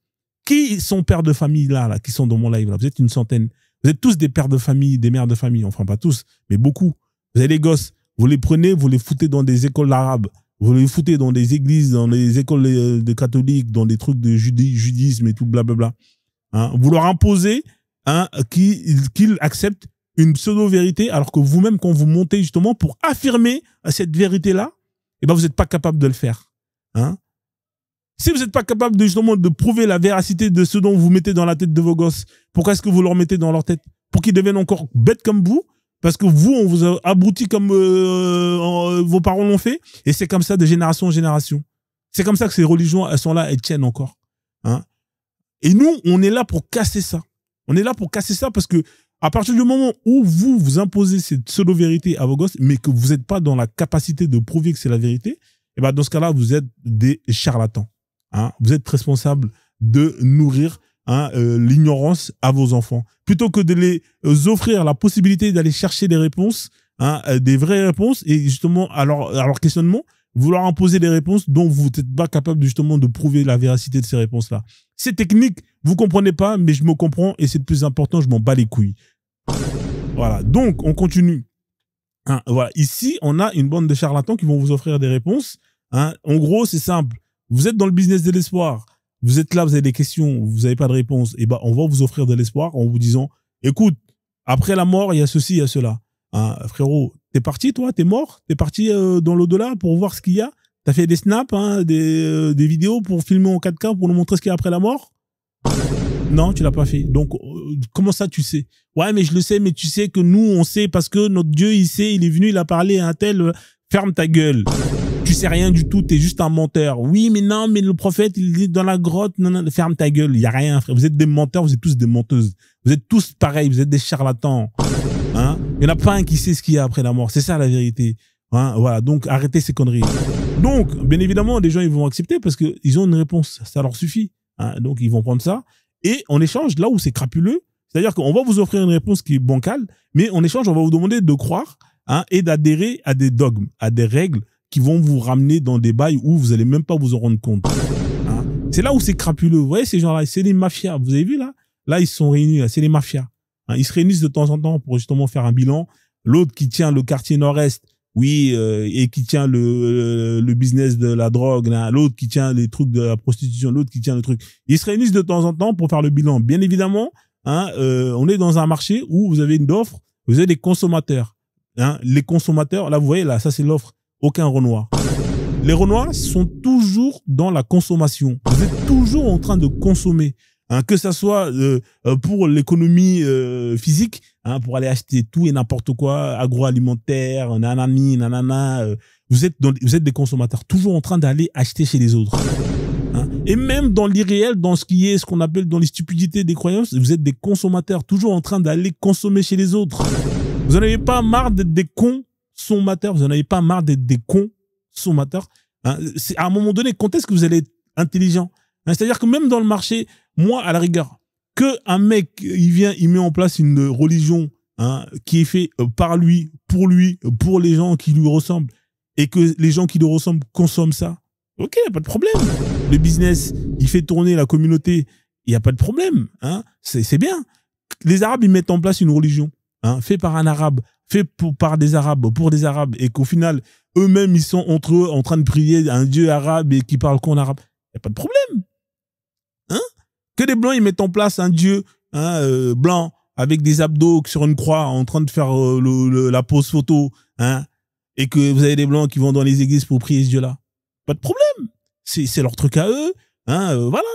Qui sont pères de famille là, qui sont dans mon live là? Vous êtes une centaine. Vous êtes tous des pères de famille, des mères de famille. Enfin, pas tous, mais beaucoup. Vous avez les gosses. Vous les prenez, vous les foutez dans des écoles arabes. Vous les foutez dans des églises, dans les écoles de catholiques, dans des trucs de judaïsme et tout, blablabla. Hein? Vous leur imposez hein, qu'ils acceptent une pseudo-vérité, alors que vous-même, quand vous montez justement pour affirmer cette vérité-là, eh ben, vous n'êtes pas capable de le faire. Hein? Si vous n'êtes pas capable de, justement de prouver la véracité de ce dont vous mettez dans la tête de vos gosses, pourquoi est-ce que vous leur mettez dans leur tête? Pour qu'ils deviennent encore bêtes comme vous? Parce que vous, on vous a abruti comme vos parents l'ont fait, et c'est comme ça de génération en génération. C'est comme ça que ces religions, elles sont là, elles tiennent encore. Hein? Et nous, on est là pour casser ça. On est là pour casser ça parce que à partir du moment où vous imposez cette pseudo-vérité à vos gosses, mais que vous n'êtes pas dans la capacité de prouver que c'est la vérité, et ben dans ce cas-là, vous êtes des charlatans. Hein. Vous êtes responsable de nourrir hein, l'ignorance à vos enfants. Plutôt que de les offrir la possibilité d'aller chercher des réponses, hein, des vraies réponses, et justement, à leur questionnement, vous leur imposez des réponses dont vous n'êtes pas capable justement de prouver la véracité de ces réponses-là. C'est technique, vous comprenez pas, mais je me comprends et c'est le plus important, je m'en bats les couilles. Voilà, donc on continue. Hein, voilà, ici, on a une bande de charlatans qui vont vous offrir des réponses. Hein. En gros, c'est simple. Vous êtes dans le business de l'espoir. Vous êtes là, vous avez des questions, vous n'avez pas de réponse. Et ben, on va vous offrir de l'espoir en vous disant, écoute, après la mort, il y a ceci, il y a cela. Hein, frérot, t'es parti, toi, t'es mort, t'es parti dans l'au-delà pour voir ce qu'il y a. T'as fait des snaps, hein, des vidéos pour filmer en 4K pour nous montrer ce qu'il y a après la mort. Non, tu l'as pas fait. Donc, comment ça, tu sais? Ouais, mais je le sais, mais tu sais que nous, on sait parce que notre Dieu, il sait, il est venu, il a parlé à un tel, ferme ta gueule. Tu sais rien du tout, t'es juste un menteur. Oui, mais non, mais le prophète, il est dans la grotte, non, non, ferme ta gueule, il y a rien, frère. Vous êtes des menteurs, vous êtes tous des menteuses. Vous êtes tous pareils, vous êtes des charlatans. Hein? Il n'y en a pas un qui sait ce qu'il y a après la mort. C'est ça, la vérité. Hein? Voilà. Donc, arrêtez ces conneries. Donc, bien évidemment, les gens, ils vont accepter parce que ils ont une réponse. Ça leur suffit. Hein? Donc, ils vont prendre ça. Et en échange, là où c'est crapuleux, c'est-à-dire qu'on va vous offrir une réponse qui est bancale, mais en échange, on va vous demander de croire hein, et d'adhérer à des dogmes, à des règles qui vont vous ramener dans des bails où vous allez même pas vous en rendre compte. Hein. C'est là où c'est crapuleux. Vous voyez ces gens-là, c'est les mafias. Vous avez vu là? Là, ils se sont réunis, c'est les mafias. Hein. Ils se réunissent de temps en temps pour justement faire un bilan. L'autre qui tient le quartier nord-est, oui, et qui tient le business de la drogue, l'autre qui tient les trucs de la prostitution, l'autre qui tient le truc. Ils se réunissent de temps en temps pour faire le bilan. Bien évidemment, hein, on est dans un marché où vous avez une offre, vous avez des consommateurs. Hein. Les consommateurs, là, vous voyez, là, ça c'est l'offre. Aucun Renoir. Les Renoirs sont toujours dans la consommation. Vous êtes toujours en train de consommer. Hein, que ça soit pour l'économie physique, hein, pour aller acheter tout et n'importe quoi, agroalimentaire, nanani, nanana. Vous êtes des consommateurs, toujours en train d'aller acheter chez les autres. Hein. Et même dans l'irréel, dans ce qui est ce qu'on appelle dans les stupidités des croyances, vous êtes des consommateurs, toujours en train d'aller consommer chez les autres. Vous n'en avez pas marre d'être des consommateurs, vous n'en avez pas marre d'être des consommateurs. Hein. C'est à un moment donné, quand est-ce que vous allez être intelligent? Hein, c'est-à-dire que même dans le marché, moi, à la rigueur, que un mec, il vient, il met en place une religion hein, qui est faite par lui, pour les gens qui lui ressemblent, et que les gens qui lui ressemblent consomment ça, ok, pas de problème. Le business, il fait tourner la communauté, il n'y a pas de problème. Hein, c'est bien. Les Arabes, ils mettent en place une religion, hein, fait par un Arabe, fait par des Arabes, pour des Arabes, et qu'au final, eux-mêmes, ils sont entre eux en train de prier à un Dieu arabe et qui parle qu'en arabe. Il n'y a pas de problème. Hein? Que les Blancs, ils mettent en place un Dieu hein, blanc, avec des abdos sur une croix en train de faire la pose photo, hein, et que vous avez des blancs qui vont dans les églises pour prier ce Dieu-là. Pas de problème. C'est leur truc à eux, hein, voilà.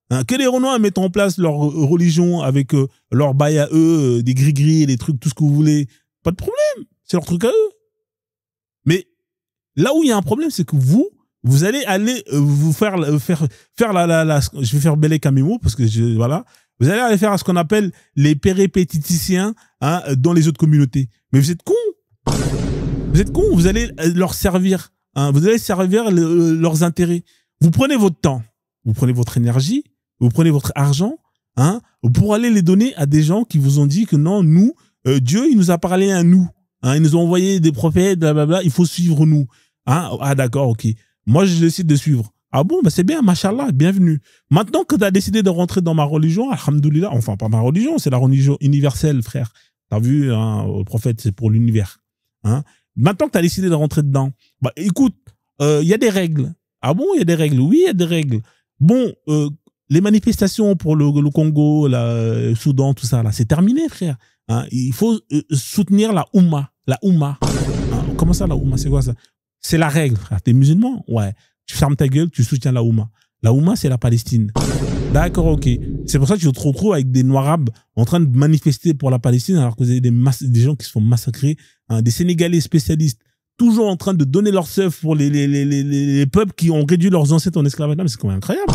Hein, que les Renois mettent en place leur religion avec leur bail à eux, des gris-gris, des trucs, tout ce que vous voulez. Pas de problème. C'est leur truc à eux. Mais là où il y a un problème, c'est que vous allez aller vous faire la, je vais faire Bélec à mes mots parce que voilà. Vous allez aller faire ce qu'on appelle les péripétiticiens, hein, dans les autres communautés. Mais vous êtes cons. Vous êtes cons. Vous allez leur servir, hein, vous allez servir leurs intérêts. Vous prenez votre temps, vous prenez votre énergie, vous prenez votre argent, hein, pour aller les donner à des gens qui vous ont dit que non, nous, Dieu, il nous a parlé à nous. Hein, ils nous ont envoyé des prophètes, blablabla, il faut suivre nous. Hein, ah d'accord, ok. Moi, je décide de suivre. Ah bon, bah c'est bien, machallah, bienvenue. Maintenant que tu as décidé de rentrer dans ma religion, alhamdoulilah, enfin pas ma religion, c'est la religion universelle, frère. T'as vu, hein, le prophète, c'est pour l'univers. Hein. Maintenant que tu as décidé de rentrer dedans, bah écoute, il y a des règles. Ah bon, il y a des règles? Oui, il y a des règles. Bon, les manifestations pour le Congo, le Soudan, tout ça, là, c'est terminé, frère. Hein, il faut soutenir la Oumma. La Oumma. Hein, comment ça, la Oumma? C'est quoi ça? C'est la règle, frère. T'es musulman? Ouais. Tu fermes ta gueule, tu soutiens la Oumma. La Oumma, c'est la Palestine. D'accord, ok. C'est pour ça que tu te retrouves avec des Noirs-Arabes en train de manifester pour la Palestine alors que vous avez des gens qui se font massacrer, hein, des Sénégalais spécialistes, toujours en train de donner leur seuf pour les peuples qui ont réduit leurs ancêtres en esclavage. C'est quand même incroyable.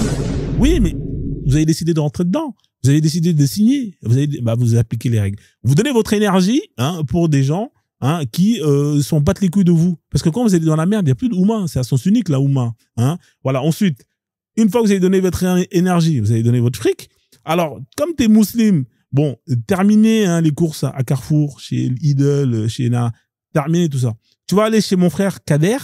Oui, mais vous avez décidé de rentrer dedans. Vous avez décidé de signer. Vous appliquez les règles. Vous donnez votre énergie, hein, pour des gens, hein, qui sont battent les couilles de vous. Parce que quand vous êtes dans la merde, il n'y a plus de Oumma. C'est à sens unique, la Oumma. Hein. Voilà. Ensuite, une fois que vous avez donné votre énergie, vous avez donné votre fric. Alors, comme tu es musulman, bon, terminez, hein, les courses à Carrefour, chez Lidl, chez Na, terminez tout ça. Tu vas aller chez mon frère Kader,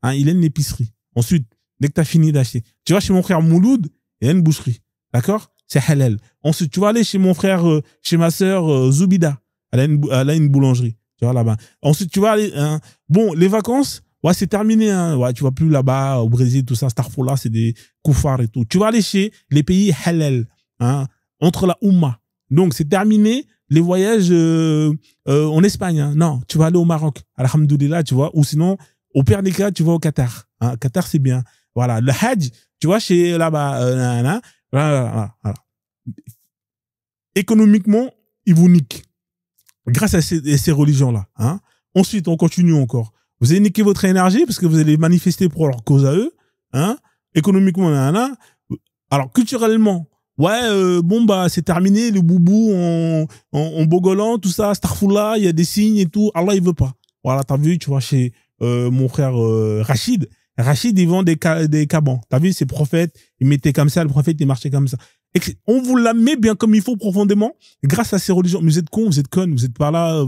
hein, il a une épicerie. Ensuite, dès que tu as fini d'acheter, tu vas chez mon frère Mouloud, il a une boucherie. D'accord? C'est halal. Ensuite, tu vas aller chez mon frère, chez ma sœur Zoubida, elle a une boulangerie. Tu vois, là-bas. Ensuite, tu vas aller, hein, bon, les vacances, ouais, c'est terminé, hein. Ouais, tu vas plus là-bas, au Brésil, tout ça, Starfola, c'est des koufars et tout. Tu vas aller chez les pays halal, hein, entre la Oumma. Donc, c'est terminé les voyages en Espagne, hein. Non, tu vas aller au Maroc, alhamdoulilah, tu vois, ou sinon, au pire des cas, tu vas au Qatar. Hein. Qatar, c'est bien. Voilà, le Hajj, tu vois, chez là-bas, voilà. Économiquement, ils vous niquent. Grâce à ces religions-là. Hein. Ensuite, on continue encore. Vous allez niquer votre énergie parce que vous allez manifester pour leur cause à eux. Hein. Économiquement, alors culturellement, ouais, bon bah c'est terminé, le boubou en bogolant, tout ça, Starfoula, il y a des signes et tout. Allah il veut pas. Voilà, t'as vu, tu vois, chez mon frère Rachid. Rachid, il vend des cabans. T'as vu, ces prophètes, ils mettaient comme ça, le prophète, il marchait comme ça. Et on vous la met bien comme il faut profondément grâce à ces religions. Mais vous êtes cons, vous êtes connes, vous êtes pas là,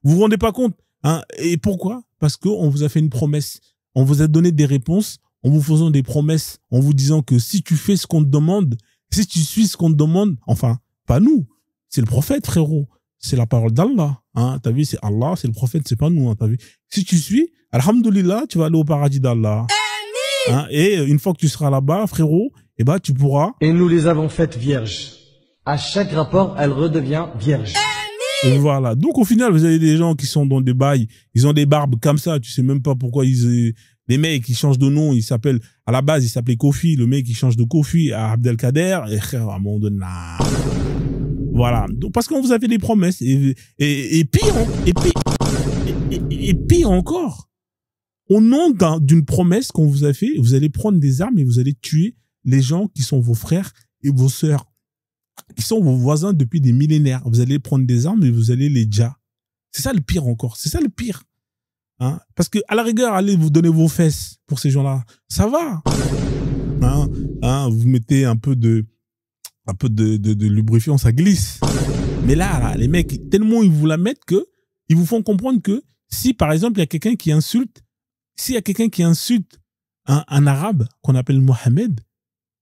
vous rendez pas compte. Hein. Et pourquoi? Parce qu'on vous a fait une promesse. On vous a donné des réponses en vous faisant des promesses, en vous disant que si tu fais ce qu'on te demande, si tu suis ce qu'on te demande, enfin, pas nous, c'est le prophète, frérot. C'est la parole d'Allah. Hein. T'as vu, c'est Allah, c'est le prophète, c'est pas nous. Hein. T'as vu? Si tu suis, alhamdoulilah, tu vas aller au paradis d'Allah. Hein. Et une fois que tu seras là-bas, frérot, eh ben, tu pourras. Et nous les avons faites vierges. À chaque rapport, elle redevient vierge. Et voilà. Donc, au final, vous avez des gens qui sont dans des bails, ils ont des barbes comme ça, tu sais même pas pourquoi les mecs qui changent de nom, ils s'appellent, à la base, ils s'appelaient Kofi, le mec qui change de Kofi à Abdelkader, et frère, à un moment donné, voilà. Donc, parce qu'on vous a fait des promesses, et pire encore, au nom d'une promesse qu'on vous a fait, vous allez prendre des armes et vous allez tuer les gens qui sont vos frères et vos sœurs, qui sont vos voisins depuis des millénaires. Vous allez prendre des armes et vous allez les dja. C'est ça le pire encore. C'est ça le pire. Hein? Parce que, à la rigueur, allez vous donner vos fesses pour ces gens-là. Ça va. Hein? Vous mettez un peu de lubrifiant, ça glisse. Mais là, les mecs, tellement ils vous la mettent que, ils vous font comprendre que si, par exemple, il y a quelqu'un qui insulte, s'il y a quelqu'un qui insulte un arabe qu'on appelle Mohamed,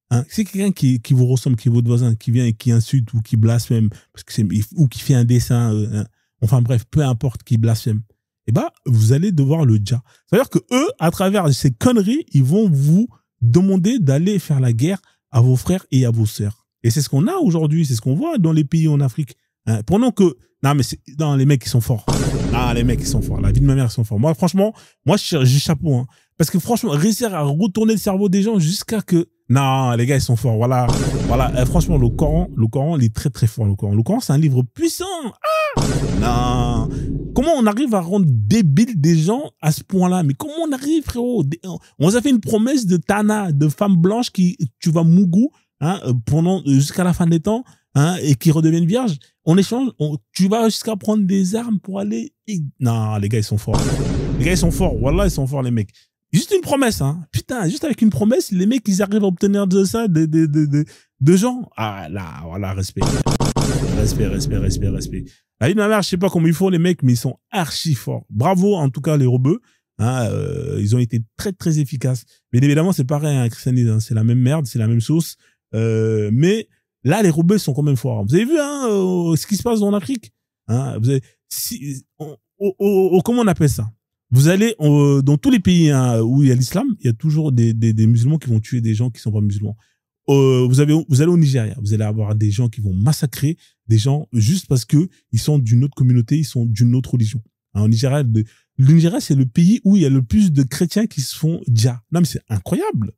hein, c'est quelqu'un qui vous ressemble, qui est votre voisin, qui vient et qui insulte ou qui blasphème, parce que ou qui fait un dessin, enfin bref, peu importe, qui blasphème, eh ben, vous allez devoir le dja. C'est-à-dire que eux, à travers ces conneries, ils vont vous demander d'aller faire la guerre à vos frères et à vos sœurs. Et c'est ce qu'on a aujourd'hui, c'est ce qu'on voit dans les pays en Afrique. Hein, pendant que, non, les mecs, ils sont forts. Ah, les mecs, ils sont forts. La vie de ma mère, ils sont forts. Moi, franchement, j'ai chapeau, hein. Parce que franchement, réussir à retourner le cerveau des gens jusqu'à que, non, les gars, ils sont forts. Voilà. Franchement, le Coran, il est très, très fort, le Coran. Le Coran, c'est un livre puissant. Ah! Non. Comment on arrive à rendre débiles des gens à ce point-là? Mais comment on arrive, frérot? On vous a fait une promesse de Tana, de femme blanche qui, tu vas mougou, hein, jusqu'à la fin des temps, hein, et qui redeviennent vierges. On échange, tu vas jusqu'à prendre des armes pour aller, non, les gars, ils sont forts. Les gars, ils sont forts. Wallah, ils sont forts, les mecs. Juste une promesse, hein. Putain, juste avec une promesse, les mecs, ils arrivent à obtenir de ça, de gens. Ah, là, voilà, respect. Respect. La vie de ma mère, je sais pas comment ils font, les mecs, mais ils sont archi forts. Bravo, en tout cas, les rebeux. Hein, ils ont été très, très efficaces. Mais évidemment, c'est pareil, hein, christianisme, hein, c'est la même merde, c'est la même sauce. Mais là, les rebeux sont quand même forts. Vous avez vu, hein, ce qui se passe en Afrique? Hein, vous avez, comment on appelle ça? Vous allez dans tous les pays, hein, où il y a l'islam, il y a toujours des musulmans qui vont tuer des gens qui sont pas musulmans. Vous allez au Nigeria, vous allez avoir des gens qui vont massacrer des gens juste parce que ils sont d'une autre communauté, ils sont d'une autre religion. Hein, au Nigeria, le Nigeria, c'est le pays où il y a le plus de chrétiens qui se font djihad. Non, mais c'est incroyable.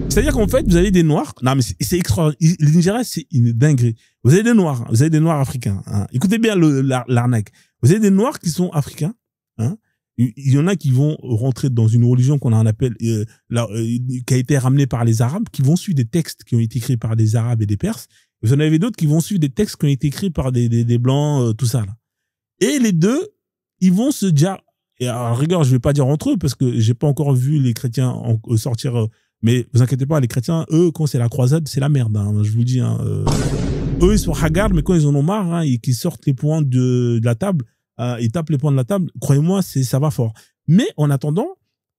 C'est-à-dire qu'en fait, vous avez des noirs. Non, mais c'est extraordinaire. Le Nigeria, c'est une dinguerie. Vous avez des noirs. Vous avez des noirs africains. Hein. Écoutez bien l'arnaque. Vous avez des noirs qui sont africains. Hein. Il y en a qui vont rentrer dans une religion qu'on appelle, qui a été ramenée par les Arabes, qui vont suivre des textes qui ont été écrits par des Arabes et des Perses. Vous en avez d'autres qui vont suivre des textes qui ont été écrits par des Blancs, tout ça, là. Et les deux, ils vont se dire, et à rigueur, je vais pas dire entre eux, parce que j'ai pas encore vu les chrétiens sortir, mais vous inquiétez pas, les chrétiens, eux, quand c'est la croisade, c'est la merde, hein, je vous dis, hein, eux, ils sont hagards, mais quand ils en ont marre, hein, et qu'ils sortent les poings de la table, ils tapent les poings de la table, croyez-moi, ça va fort. Mais en attendant,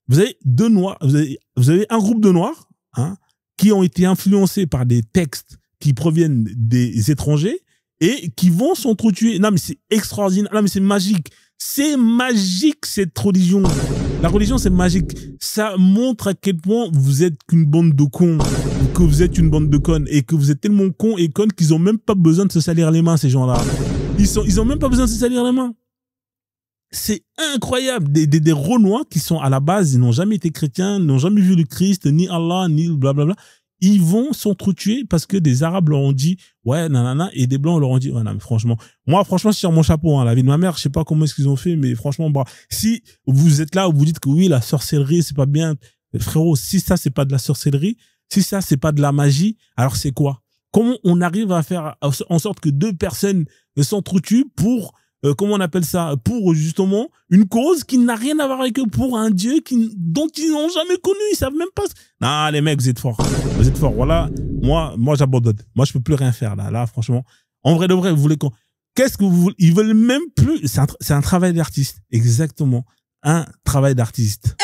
vous avez deux noirs, vous avez un groupe de noirs, hein, qui ont été influencés par des textes qui proviennent des étrangers et qui vont s'entretuer. Non, mais c'est extraordinaire. Non, mais c'est magique. C'est magique, cette religion. La religion, c'est magique. Ça montre à quel point vous êtes qu'une bande de cons, ou que vous êtes une bande de connes, et que vous êtes tellement cons et connes qu'ils ont même pas besoin de se salir les mains, ces gens-là. Ils ont même pas besoin de se salir les mains. C'est incroyable. Des Renois qui sont à la base, ils n'ont jamais été chrétiens, n'ont jamais vu le Christ, ni Allah, ni blablabla. Ils vont s'entretuer parce que des Arabes leur ont dit, ouais, nanana, et des Blancs leur ont dit, ouais, non, mais franchement, moi, franchement, je tire mon chapeau, hein, la vie de ma mère, je sais pas comment est-ce qu'ils ont fait, mais franchement, bah, si vous êtes là où vous dites que oui, la sorcellerie, c'est pas bien, frérot, si ça, c'est pas de la sorcellerie, si ça, c'est pas de la magie, alors c'est quoi? Comment on arrive à faire en sorte que deux personnes s'entretuent pour, comment on appelle ça, pour justement une cause qui n'a rien à voir avec eux, pour un Dieu dont ils n'ont jamais connu, ils savent même pas. Non, les mecs, vous êtes forts. Vous êtes forts. Voilà. Moi, j'abandonne. Moi, je peux plus rien faire, là. Là, franchement. En vrai de vrai, vous voulez qu'est-ce que vous voulez? Ils veulent même plus. C'est un travail d'artiste. Exactement. Un travail d'artiste.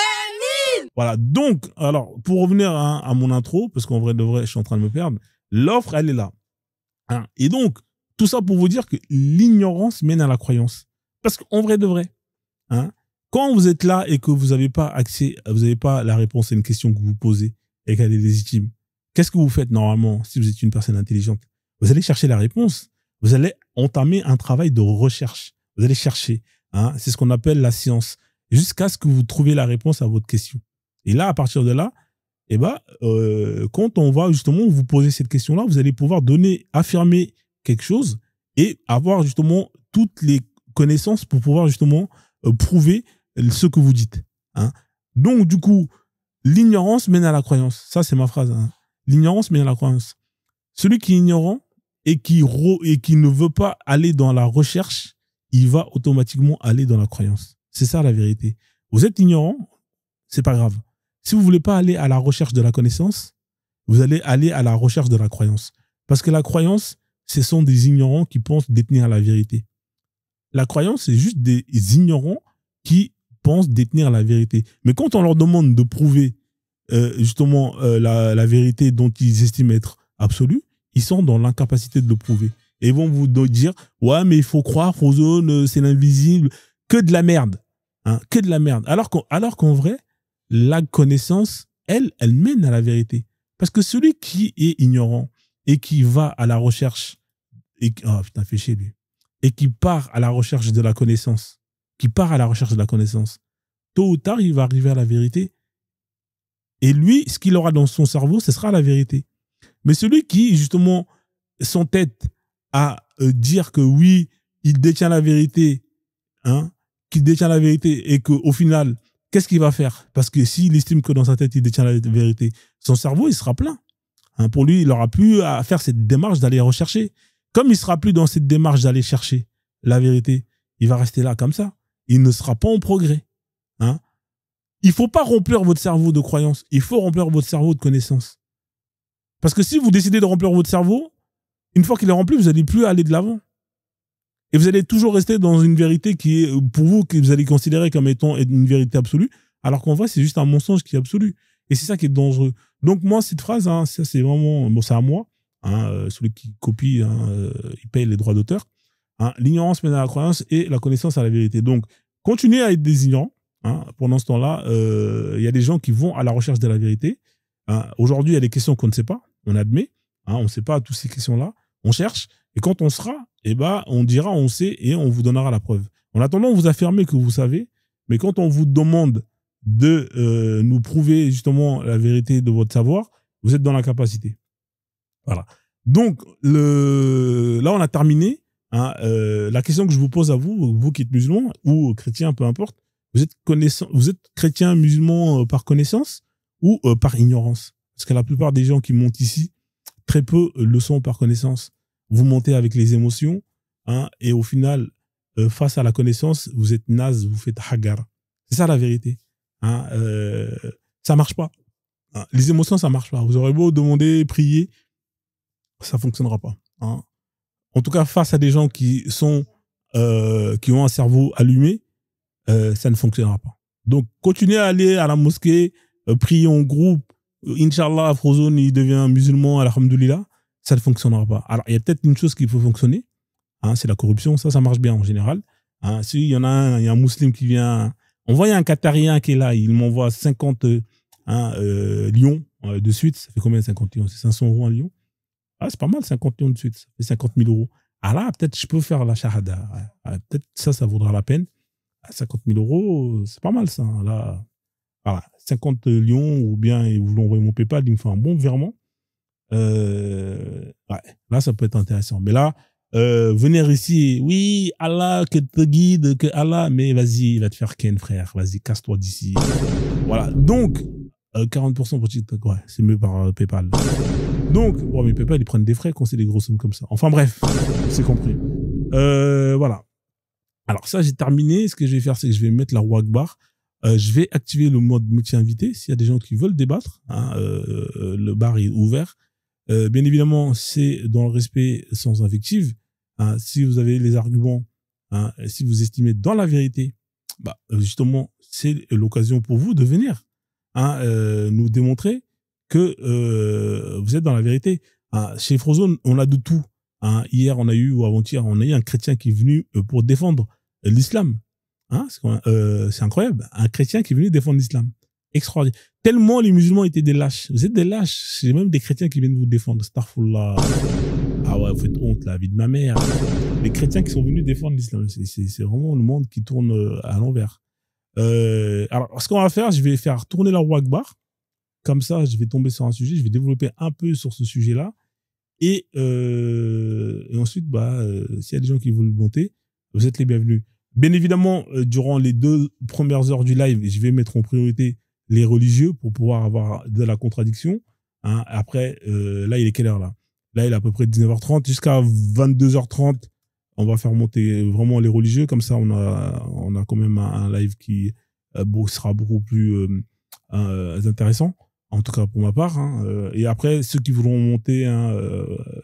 Voilà. Donc, alors, pour revenir à mon intro, parce qu'en vrai de vrai, je suis en train de me perdre, l'offre, elle est là. Hein. Et donc, tout ça pour vous dire que l'ignorance mène à la croyance. Parce qu'en vrai de vrai, hein, quand vous êtes là et que vous n'avez pas accès, vous n'avez pas la réponse à une question que vous posez et qu'elle est légitime, qu'est-ce que vous faites normalement si vous êtes une personne intelligente? Vous allez chercher la réponse. Vous allez entamer un travail de recherche. Vous allez chercher. Hein, c'est ce qu'on appelle la science. Jusqu'à ce que vous trouviez la réponse à votre question. Et là, à partir de là, eh ben, quand on va justement vous poser cette question-là, vous allez pouvoir affirmer quelque chose et avoir justement toutes les connaissances pour pouvoir justement prouver ce que vous dites. Hein. Donc, du coup, l'ignorance mène à la croyance. Ça, c'est ma phrase. Hein. L'ignorance mène à la croyance. Celui qui est ignorant et qui ne veut pas aller dans la recherche, il va automatiquement aller dans la croyance. C'est ça la vérité. Vous êtes ignorant, c'est pas grave. Si vous voulez pas aller à la recherche de la connaissance, vous allez aller à la recherche de la croyance. Parce que la croyance, ce sont des ignorants qui pensent détenir la vérité. La croyance, c'est juste des ignorants qui pensent détenir la vérité. Mais quand on leur demande de prouver justement la vérité dont ils estiment être absolue, ils sont dans l'incapacité de le prouver. Et ils vont vous dire, ouais, mais il faut croire aux zones, c'est l'invisible. Que de la merde. Hein, que de la merde. Alors qu'en vrai, la connaissance, elle mène à la vérité. Parce que celui qui est ignorant et qui va à la recherche, oh putain, fait chier lui. et qui part à la recherche de la connaissance, tôt ou tard, il va arriver à la vérité. Et lui, ce qu'il aura dans son cerveau, ce sera la vérité. Mais celui qui, justement, s'entête à dire que oui, il détient la vérité, qu'il détient la vérité et qu'au final, qu'est-ce qu'il va faire? Parce que s'il estime que dans sa tête, il détient la vérité, son cerveau, il sera plein. Pour lui, il n'aura plus à faire cette démarche d'aller rechercher. Comme il ne sera plus dans cette démarche d'aller chercher la vérité, il va rester là comme ça. Il ne sera pas en progrès. Il ne faut pas remplir votre cerveau de croyances. Il faut remplir votre cerveau de connaissances. Parce que si vous décidez de remplir votre cerveau, une fois qu'il est rempli, vous n'allez plus aller de l'avant. Et vous allez toujours rester dans une vérité qui est, pour vous, que vous allez considérer comme étant une vérité absolue, alors qu'en vrai, c'est juste un mensonge qui est absolu. Et c'est ça qui est dangereux. Donc moi, cette phrase, ça c'est vraiment, bon, c'est à moi, celui qui copie, il paye les droits d'auteur. L'ignorance mène à la croyance et la connaissance à la vérité. Donc, continuez à être des ignorants. Pendant ce temps-là, il y a des gens qui vont à la recherche de la vérité. Aujourd'hui, il y a des questions qu'on ne sait pas, on admet. On ne sait pas toutes ces questions-là. On cherche. Et quand on sera, on dira, on sait et on vous donnera la preuve. En attendant, vous affirmez que vous savez. Mais quand on vous demande de nous prouver justement la vérité de votre savoir, vous êtes dans la capacité. Voilà. Donc, là, on a terminé. La question que je vous pose à vous, vous qui êtes musulmans ou chrétiens, peu importe, vous êtes chrétien, musulman par connaissance ou par ignorance? Parce que la plupart des gens qui montent ici, très peu le sont par connaissance. Vous montez avec les émotions, et au final, face à la connaissance, vous êtes naze, vous faites hagar. C'est ça la vérité. Ça marche pas. Les émotions, ça marche pas. Vous aurez beau demander, prier, ça fonctionnera pas. En tout cas, face à des gens qui ont un cerveau allumé, ça ne fonctionnera pas. Donc, continuez à aller à la mosquée, prier en groupe. Inch'Allah, Frozone, il devient musulman, alhamdoulilah. Ça ne fonctionnera pas. Alors, il y a peut-être une chose qui peut fonctionner. C'est la corruption. Ça marche bien en général. S'il y en a il y a un musulman qui vient. On voit, il y a un Qatarien qui est là. Il m'envoie 50 lions de suite. Ça fait combien 50 lions? C'est 500 € un lion. C'est pas mal, 50 lions de suite. Ça fait 50 000 €. Là, peut-être je peux faire la shahada. Peut-être ça vaudra la peine. 50 000 €, c'est pas mal ça. Là, voilà, 50 lions, ou bien vous l'envoyez mon PayPal, il me fait un bon virement. Là, ça peut être intéressant. Mais là, venir ici, oui, Allah, que te guide, que Allah, mais vas-y, il va te faire ken, frère. Vas-y, casse-toi d'ici. Voilà. Donc, 40% pour TikTok, ouais, c'est mieux par PayPal. Donc, bon, mais PayPal, ils prennent des frais quand c'est des grosses sommes comme ça. Enfin, bref, c'est compris. Voilà. Alors, ça, j'ai terminé. Ce que je vais faire, c'est que je vais mettre la roue Akbar. Je vais activer le mode multi-invité. S'il y a des gens qui veulent débattre, le bar est ouvert. Bien évidemment, c'est dans le respect sans invective. Si vous avez les arguments, si vous estimez dans la vérité, justement, c'est l'occasion pour vous de venir nous démontrer que vous êtes dans la vérité. Chez Frozone, on a de tout. Hier, on a eu, ou avant-hier, on a eu un chrétien qui est venu pour défendre l'islam. C'est incroyable. Un chrétien qui est venu défendre l'islam. Extraordinaire. Tellement les musulmans étaient des lâches. Vous êtes des lâches. C'est même des chrétiens qui viennent vous défendre. Astaghfirullah. Ouais, vous faites honte, la vie de ma mère. Les chrétiens qui sont venus défendre l'islam. C'est vraiment le monde qui tourne à l'envers. Alors, ce qu'on va faire, je vais faire tourner la roue Akbar. Comme ça, je vais tomber sur un sujet. Je vais développer un peu sur ce sujet-là. Et ensuite, s'il y a des gens qui veulent monter, vous êtes les bienvenus. Bien évidemment, durant les 2 premières heures du live, je vais mettre en priorité les religieux pour pouvoir avoir de la contradiction. Après, là, il est quelle heure là? Là, il est à peu près 19h30 jusqu'à 22h30. On va faire monter vraiment les religieux. Comme ça, on a quand même un live qui sera beaucoup plus intéressant. En tout cas, pour ma part. Et après, ceux qui voudront monter,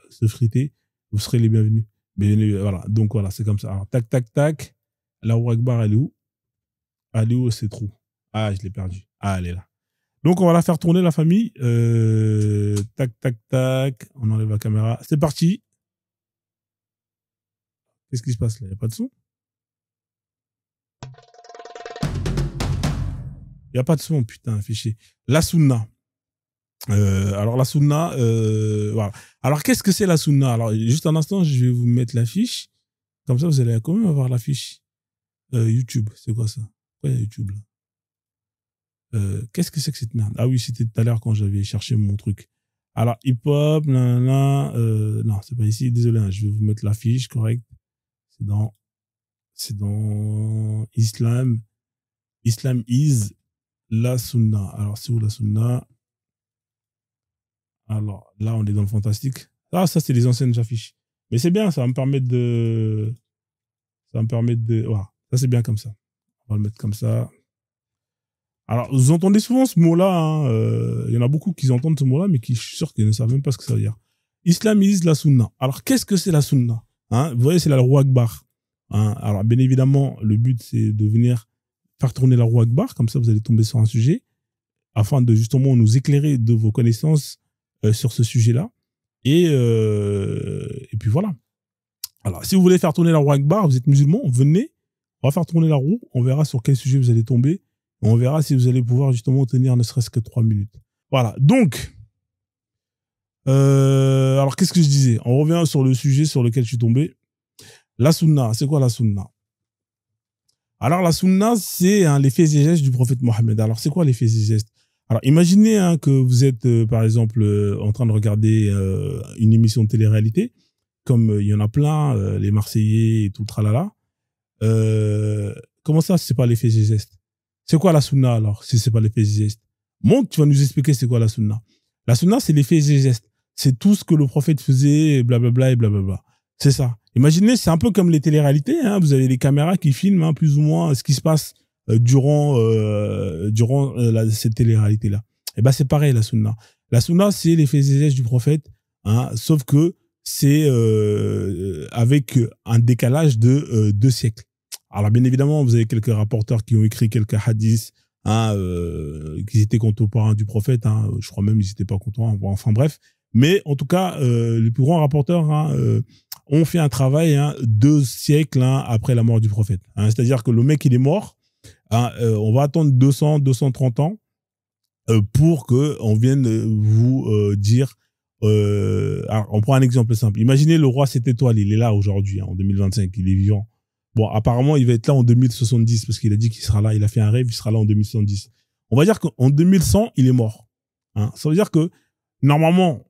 se friter, vous serez les bienvenus. Mais voilà. Donc voilà, c'est comme ça. Alors, tac, tac, tac. La roue Akbar, elle est où? Elle est où, c'est trou? Je l'ai perdu. Elle est là. Donc, on va la faire tourner, la famille. Tac, tac, tac. On enlève la caméra. C'est parti. Qu'est-ce qui se passe là? Il n'y a pas de son? Il n'y a pas de son, putain, fichier. La sunna. Alors, la sunna, voilà. Alors, qu'est-ce que c'est la sunna? Alors, juste un instant, je vais vous mettre la fiche. Comme ça, vous allez quand même avoir la fiche YouTube. C'est quoi ça? Quoi YouTube là? Qu'est-ce que c'est que cette merde? Ah oui, c'était tout à l'heure quand j'avais cherché mon truc. Alors, hip-hop, non, c'est pas ici. Désolé, hein, je vais vous mettre la fiche correcte. C'est dans Islam. Islam is la Sunna. Alors, c'est où la Sunna? Alors, là, on est dans le fantastique. Ah, ça, c'est les anciennes affiches. Mais c'est bien, ça va me permettre de... Voilà, ça, c'est bien comme ça. On va le mettre comme ça. Alors, vous entendez souvent ce mot-là. Hein, y en a beaucoup qui entendent ce mot-là, mais qui, je suis sûr qu'ils ne savent même pas ce que ça veut dire. Islamisme, la Sunna. Alors, qu'est-ce que c'est la Sunna? Hein, vous voyez, c'est la roue Akbar. Hein, alors, bien évidemment, le but, c'est de venir faire tourner la roue Akbar. Comme ça, vous allez tomber sur un sujet, afin de justement nous éclairer de vos connaissances sur ce sujet-là. Et puis voilà. Alors, si vous voulez faire tourner la roue Akbar, vous êtes musulman, venez, on va faire tourner la roue, on verra sur quel sujet vous allez tomber, on verra si vous allez pouvoir justement tenir ne serait-ce que 3 minutes. Voilà, donc, alors qu'est-ce que je disais? On revient sur le sujet sur lequel je suis tombé. La sunna, c'est quoi la sunna? Alors la sunna, c'est les faits et gestes du prophète Mohammed. Alors c'est quoi les faits et gestes? Alors imaginez que vous êtes par exemple en train de regarder une émission de télé-réalité, comme il y en a plein, les Marseillais et tout le tralala. Comment ça, c'est pas les faits et gestes? C'est quoi la sunna alors, si c'est pas les faits et gestes? Montre, tu vas nous expliquer c'est quoi la sunna. La sunna, c'est les faits et gestes. C'est tout ce que le prophète faisait, blablabla et blablabla. C'est ça. Imaginez, c'est un peu comme les télé-réalités. Hein, vous avez les caméras qui filment plus ou moins ce qui se passe durant cette télé-réalité-là. Et ben c'est pareil la sunna. La sunna, c'est les faits et gestes du prophète, hein, sauf que c'est avec un décalage de 2 siècles. Alors bien évidemment, vous avez quelques rapporteurs qui ont écrit quelques hadiths, hein, qui étaient contemporains du prophète. Hein, je crois même qu'ils n'étaient pas contemporains. Enfin bref. Mais en tout cas, les plus grands rapporteurs ont fait un travail 2 siècles après la mort du prophète. Hein, c'est-à-dire que le mec, il est mort. Hein, on va attendre 200, 230 ans pour qu'on vienne vous dire... alors, on prend un exemple simple. Imaginez le roi 7 étoiles, il est là aujourd'hui, en 2025, il est vivant. Bon, apparemment, il va être là en 2070 parce qu'il a dit qu'il sera là. Il a fait un rêve, il sera là en 2070. On va dire qu'en 2100, il est mort. Hein, ça veut dire que normalement,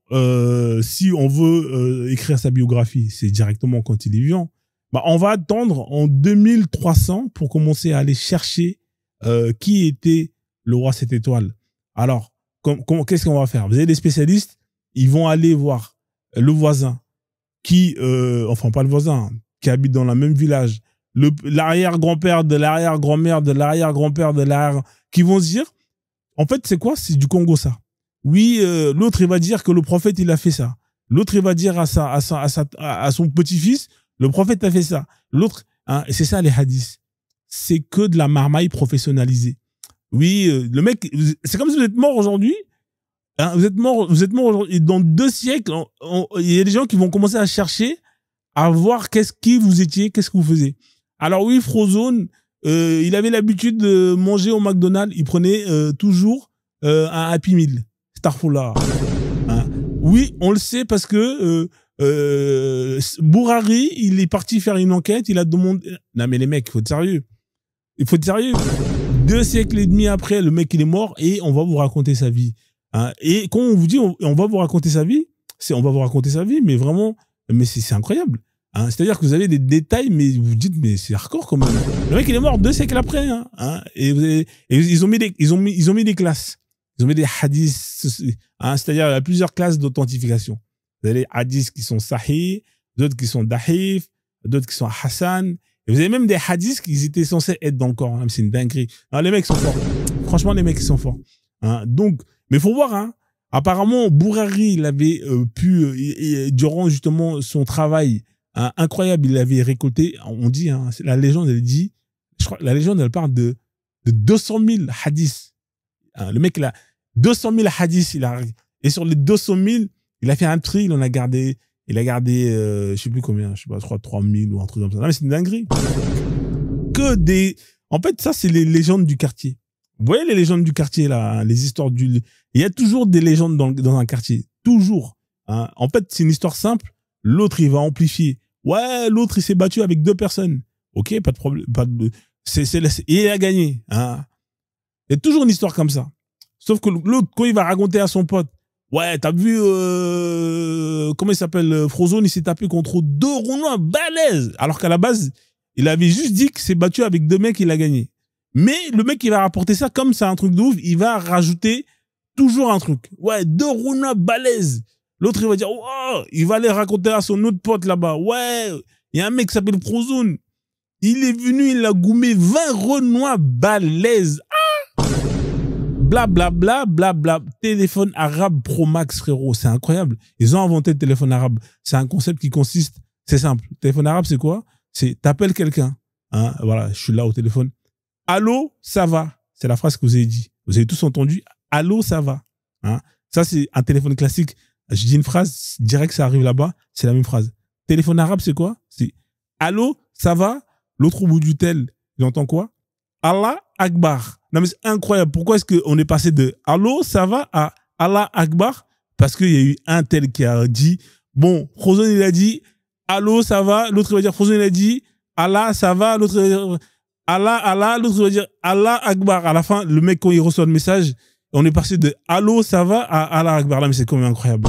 si on veut écrire sa biographie, c'est directement quand il est vivant. Bah, on va attendre en 2300 pour commencer à aller chercher qui était le roi 7 étoiles. Alors, qu'est-ce qu'on va faire? Vous avez des spécialistes, ils vont aller voir le voisin qui, enfin pas le voisin, qui habite dans le même village, l'arrière-grand-père de l'arrière-grand-mère de l'arrière-grand-père de l'arrière, qui vont se dire, en fait, c'est quoi? C'est du Congo, ça. Oui, l'autre, il va dire que le prophète, il a fait ça. L'autre, il va dire à son petit-fils, le prophète a fait ça. L'autre, hein, et c'est ça les hadiths. C'est que de la marmaille professionnalisée. Oui, le mec, c'est comme si vous êtes mort aujourd'hui. Hein, vous êtes mort aujourd'hui. Et dans 2 siècles, il y a des gens qui vont commencer à chercher, à voir qui vous étiez, qu'est-ce que vous faisiez. Alors oui, Frozone, il avait l'habitude de manger au McDonald's. Il prenait toujours un Happy Meal. Starfoula. Hein. Oui, on le sait parce que Bourari, il est parti faire une enquête, il a demandé... Non mais les mecs, il faut être sérieux. Il faut être sérieux. 2 siècles et demi après, le mec, il est mort et on va vous raconter sa vie. Hein. Et quand on vous dit on va vous raconter sa vie, on va vous raconter sa vie, mais vraiment, mais c'est incroyable. Hein. C'est-à-dire que vous avez des détails, mais vous vous dites, mais c'est hardcore quand même. Le mec, il est mort 2 siècles après. Hein. Et ils ont mis des classes. Ils ont mis des hadiths. Hein. C'est-à-dire, il y a plusieurs classes d'authentification. Vous avez les hadiths qui sont sahih, d'autres qui sont dahif, d'autres qui sont hassan. Et vous avez même des hadiths qui étaient censés être dans le Coran. C'est une dinguerie. Alors, les mecs sont forts. Franchement, les mecs, ils sont forts. Hein. Donc, mais faut voir, hein. Apparemment, Bourari, il avait durant justement son travail incroyable, il avait récolté, on dit, hein, la légende, elle dit, je crois, la légende, elle parle de 200 000 hadiths. Hein, le mec, il a 200 000 hadiths, et sur les 200 000, il a fait un tri, il a gardé, je sais plus combien, je sais pas, je crois 3 000 ou un truc comme ça. Non, mais c'est une dinguerie. En fait, ça, c'est les légendes du quartier. Vous voyez les légendes du quartier, là, les histoires il y a toujours des légendes dans un quartier. Toujours. Hein. En fait, c'est une histoire simple. L'autre, il va amplifier. Ouais, l'autre, il s'est battu avec 2 personnes. Ok, pas de problème. Et il a gagné. Hein. Il y a toujours une histoire comme ça. Sauf que l'autre, quand il va raconter à son pote, ouais, t'as vu, comment il s'appelle, Frozone, il s'est tapé contre 2 Renois balèzes. Alors qu'à la base, il avait juste dit qu'il s'est battu avec 2 mecs, il a gagné. Mais le mec, il va rapporter ça comme c'est un truc de ouf, il va rajouter toujours un truc. Ouais, 2 Renois balèzes. L'autre, il va dire, oh, il va aller raconter à son autre pote là-bas. Ouais, il y a un mec qui s'appelle Frozone. Il est venu, il a goumé 20 Renois balèzes. Ah! Blablabla, blabla. Téléphone arabe Pro Max, frérot. C'est incroyable. Ils ont inventé le téléphone arabe. C'est un concept qui consiste, c'est simple. Le téléphone arabe, c'est quoi? C'est, t'appelles quelqu'un. Hein, voilà, je suis là au téléphone. Allô, ça va? C'est la phrase que vous avez dit. Vous avez tous entendu. Allô, ça va? Hein? Ça, c'est un téléphone classique. Je dis une phrase, direct, ça arrive là-bas. C'est la même phrase. Téléphone arabe, c'est quoi? C'est, allô, ça va? L'autre au bout du tel, il entend quoi? Allah Akbar. Non, mais c'est incroyable. Pourquoi est-ce qu'on est passé de allô, ça va à Allah Akbar? Parce qu'il y a eu un tel qui a dit, bon, Frozone, il a dit, allô, ça va? L'autre, il va dire, Frozone, il a dit, Allah, ça va? L'autre, il va dire, Allah, l'autre, il va dire, Allah Akbar. À la fin, le mec, quand il reçoit le message, on est passé de allô, ça va à Allah Akbar. Là, mais c'est quand même incroyable.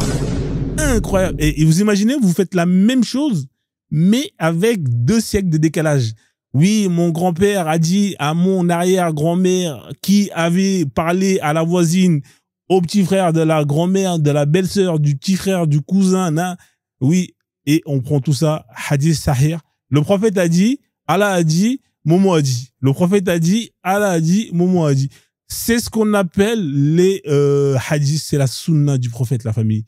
Incroyable. Et vous imaginez, vous faites la même chose, mais avec 2 siècles de décalage. Oui, mon grand-père a dit à mon arrière-grand-mère qui avait parlé à la voisine, au petit frère de la grand-mère, de la belle-sœur, du petit frère, du cousin, hein. Oui, et on prend tout ça, hadith sahih. Le prophète a dit, Allah a dit, Momo a dit. Le prophète a dit, Allah a dit, Momo a dit. C'est ce qu'on appelle les hadiths, c'est la sunna du prophète, la famille.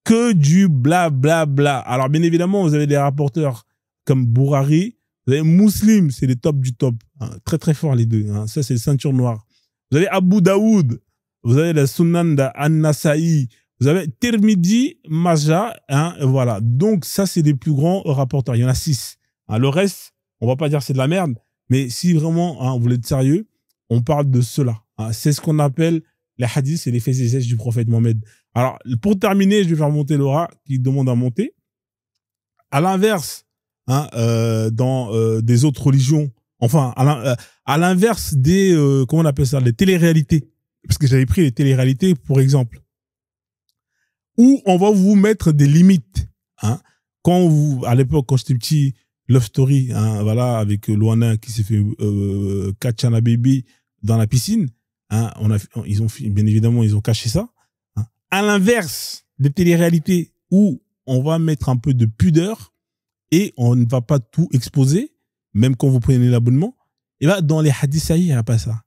Que du blablabla. Alors, bien évidemment, vous avez des rapporteurs comme Bourari, vous avez Muslim, c'est les top du top. Hein, très, très fort, les deux. Hein. Ça, c'est le ceinture noire. Vous avez Abu Daoud. Vous avez la Sunan d'An-Nasa'i. Vous avez Tirmidhi, Majah. Hein, voilà. Donc, ça, c'est les plus grands rapporteurs. Il y en a 6. Hein, le reste, on va pas dire c'est de la merde. Mais si vraiment, hein, vous voulez être sérieux, on parle de cela. Hein. C'est ce qu'on appelle les hadiths et les faits et gestes du prophète Mohammed. Alors, pour terminer, je vais faire monter Laura qui demande à monter. À l'inverse, hein, dans des autres religions, enfin, à l'inverse des, comment on appelle ça, les téléréalités. Parce que j'avais pris les téléréalités, pour exemple, où on va vous mettre des limites. Hein. Quand vous, à l'époque, quand j'étais petit, Love Story, hein, voilà, avec Luana qui s'est fait Kachana Baby dans la piscine, hein, ils ont, bien évidemment, ils ont caché ça. Hein. À l'inverse des téléréalités où on va mettre un peu de pudeur et on ne va pas tout exposer, même quand vous prenez l'abonnement, et ben dans les hadiths, ça y est, il n'y a pas ça.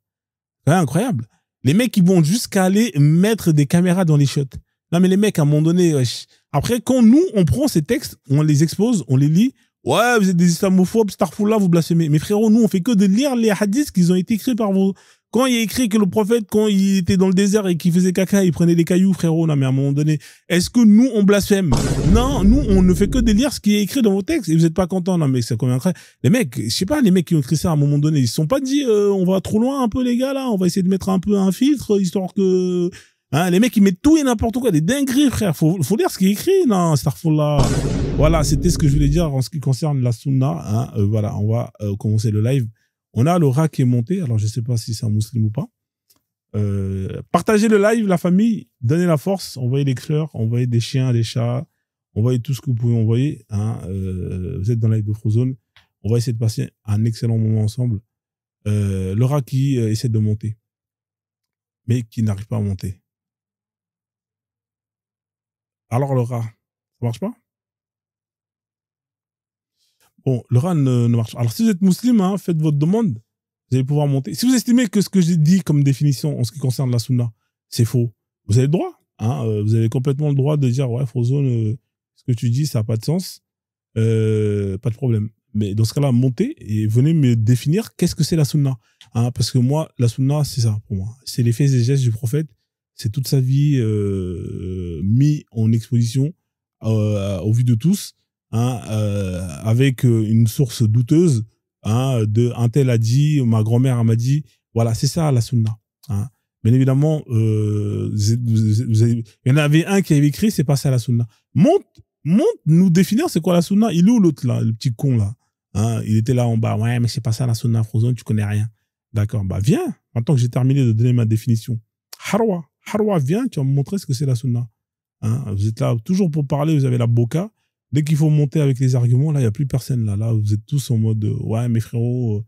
C'est incroyable. Les mecs, ils vont jusqu'à aller mettre des caméras dans les shots. Non, mais les mecs, à un moment donné, wesh. Après, quand nous, on prend ces textes, on les expose, on les lit, ouais, vous êtes des islamophobes, starfoullah, vous blasphémez. Mais frérot, nous, on fait que de lire les hadiths qui ont été écrits par vos... Quand il y a écrit que le prophète, quand il était dans le désert et qu'il faisait caca, il prenait des cailloux, frérot, non, mais à un moment donné, est-ce que nous, on blasphème? Non, nous, on ne fait que de lire ce qui est écrit dans vos textes et vous êtes pas contents. Non, mais c'est quand même incroyable. Les mecs, je sais pas, les mecs qui ont écrit ça à un moment donné, ils se sont pas dit, on va trop loin un peu, les gars, là, on va essayer de mettre un peu un filtre, histoire que, hein, les mecs, ils mettent tout et n'importe quoi, des dingueries, frère. Faut lire ce qui est écrit, non, starfoullah. Voilà, c'était ce que je voulais dire en ce qui concerne la sunna, hein. Voilà, on va commencer le live. On a Laura qui est monté, alors je sais pas si c'est un musulman ou pas. Partagez le live, la famille, donnez la force, envoyez des fleurs, envoyez des chiens, des chats, envoyez tout ce que vous pouvez envoyer. Hein. Vous êtes dans le live de Frozone. On va essayer de passer un excellent moment ensemble. Laura qui essaie de monter, mais qui n'arrive pas à monter. Alors Laura, ça marche pas? Bon, Laura ne marche pas. Alors si vous êtes musulman, hein, faites votre demande. Vous allez pouvoir monter. Si vous estimez que ce que j'ai dit comme définition en ce qui concerne la sunna, c'est faux, vous avez le droit. Hein, vous avez complètement le droit de dire, ouais, Frozone, ce que tu dis, ça n'a pas de sens. Pas de problème. Mais dans ce cas-là, montez et venez me définir qu'est-ce que c'est la sunna. Hein, parce que moi, la sunna, c'est ça pour moi. C'est les faits et gestes du prophète. C'est toute sa vie mis en exposition au vu de tous, hein, avec une source douteuse. Hein, un tel a dit, ma grand-mère m'a dit, voilà, c'est ça la sunna. Hein. Bien évidemment, il y en avait un qui avait écrit, c'est pas ça la sunna. Monte monte nous définir c'est quoi la sunna. Il est où l'autre là, le petit con là, hein, il était là en bas, ouais mais c'est pas ça la sunna, Frozone, tu connais rien. D'accord, bah viens, maintenant que j'ai terminé de donner ma définition. Harwa, viens, tu vas me montrer ce que c'est la sunna. Hein, vous êtes là toujours pour parler, vous avez la boca. Dès qu'il faut monter avec les arguments, là, il n'y a plus personne. Là, vous êtes tous en mode ouais, mais frérot,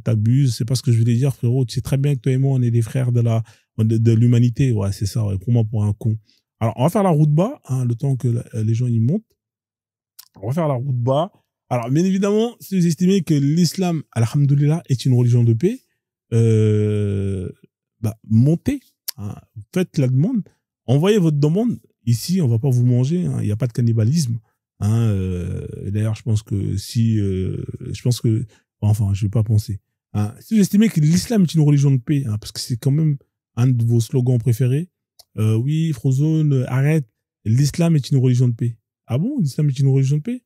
t'abuses, c'est pas ce que je voulais dire, frérot. Tu sais très bien que toi et moi, on est des frères de l'humanité. Ouais, c'est ça, ouais, pour moi, pour un con. Alors, on va faire la route bas, hein, le temps que les gens y montent. On va faire la route bas. Alors, bien évidemment, si vous estimez que l'islam, alhamdoulilah, est une religion de paix, montez, hein, faites la demande, envoyez votre demande. Ici, on va pas vous manger, hein, il n'y a pas de cannibalisme. Hein, d'ailleurs, je pense que enfin, je vais pas penser. Hein, si vous estimez que l'islam est une religion de paix, hein, parce que c'est quand même un de vos slogans préférés, oui, Frozone, arrête, l'islam est une religion de paix. Ah bon, l'islam est une religion de paix?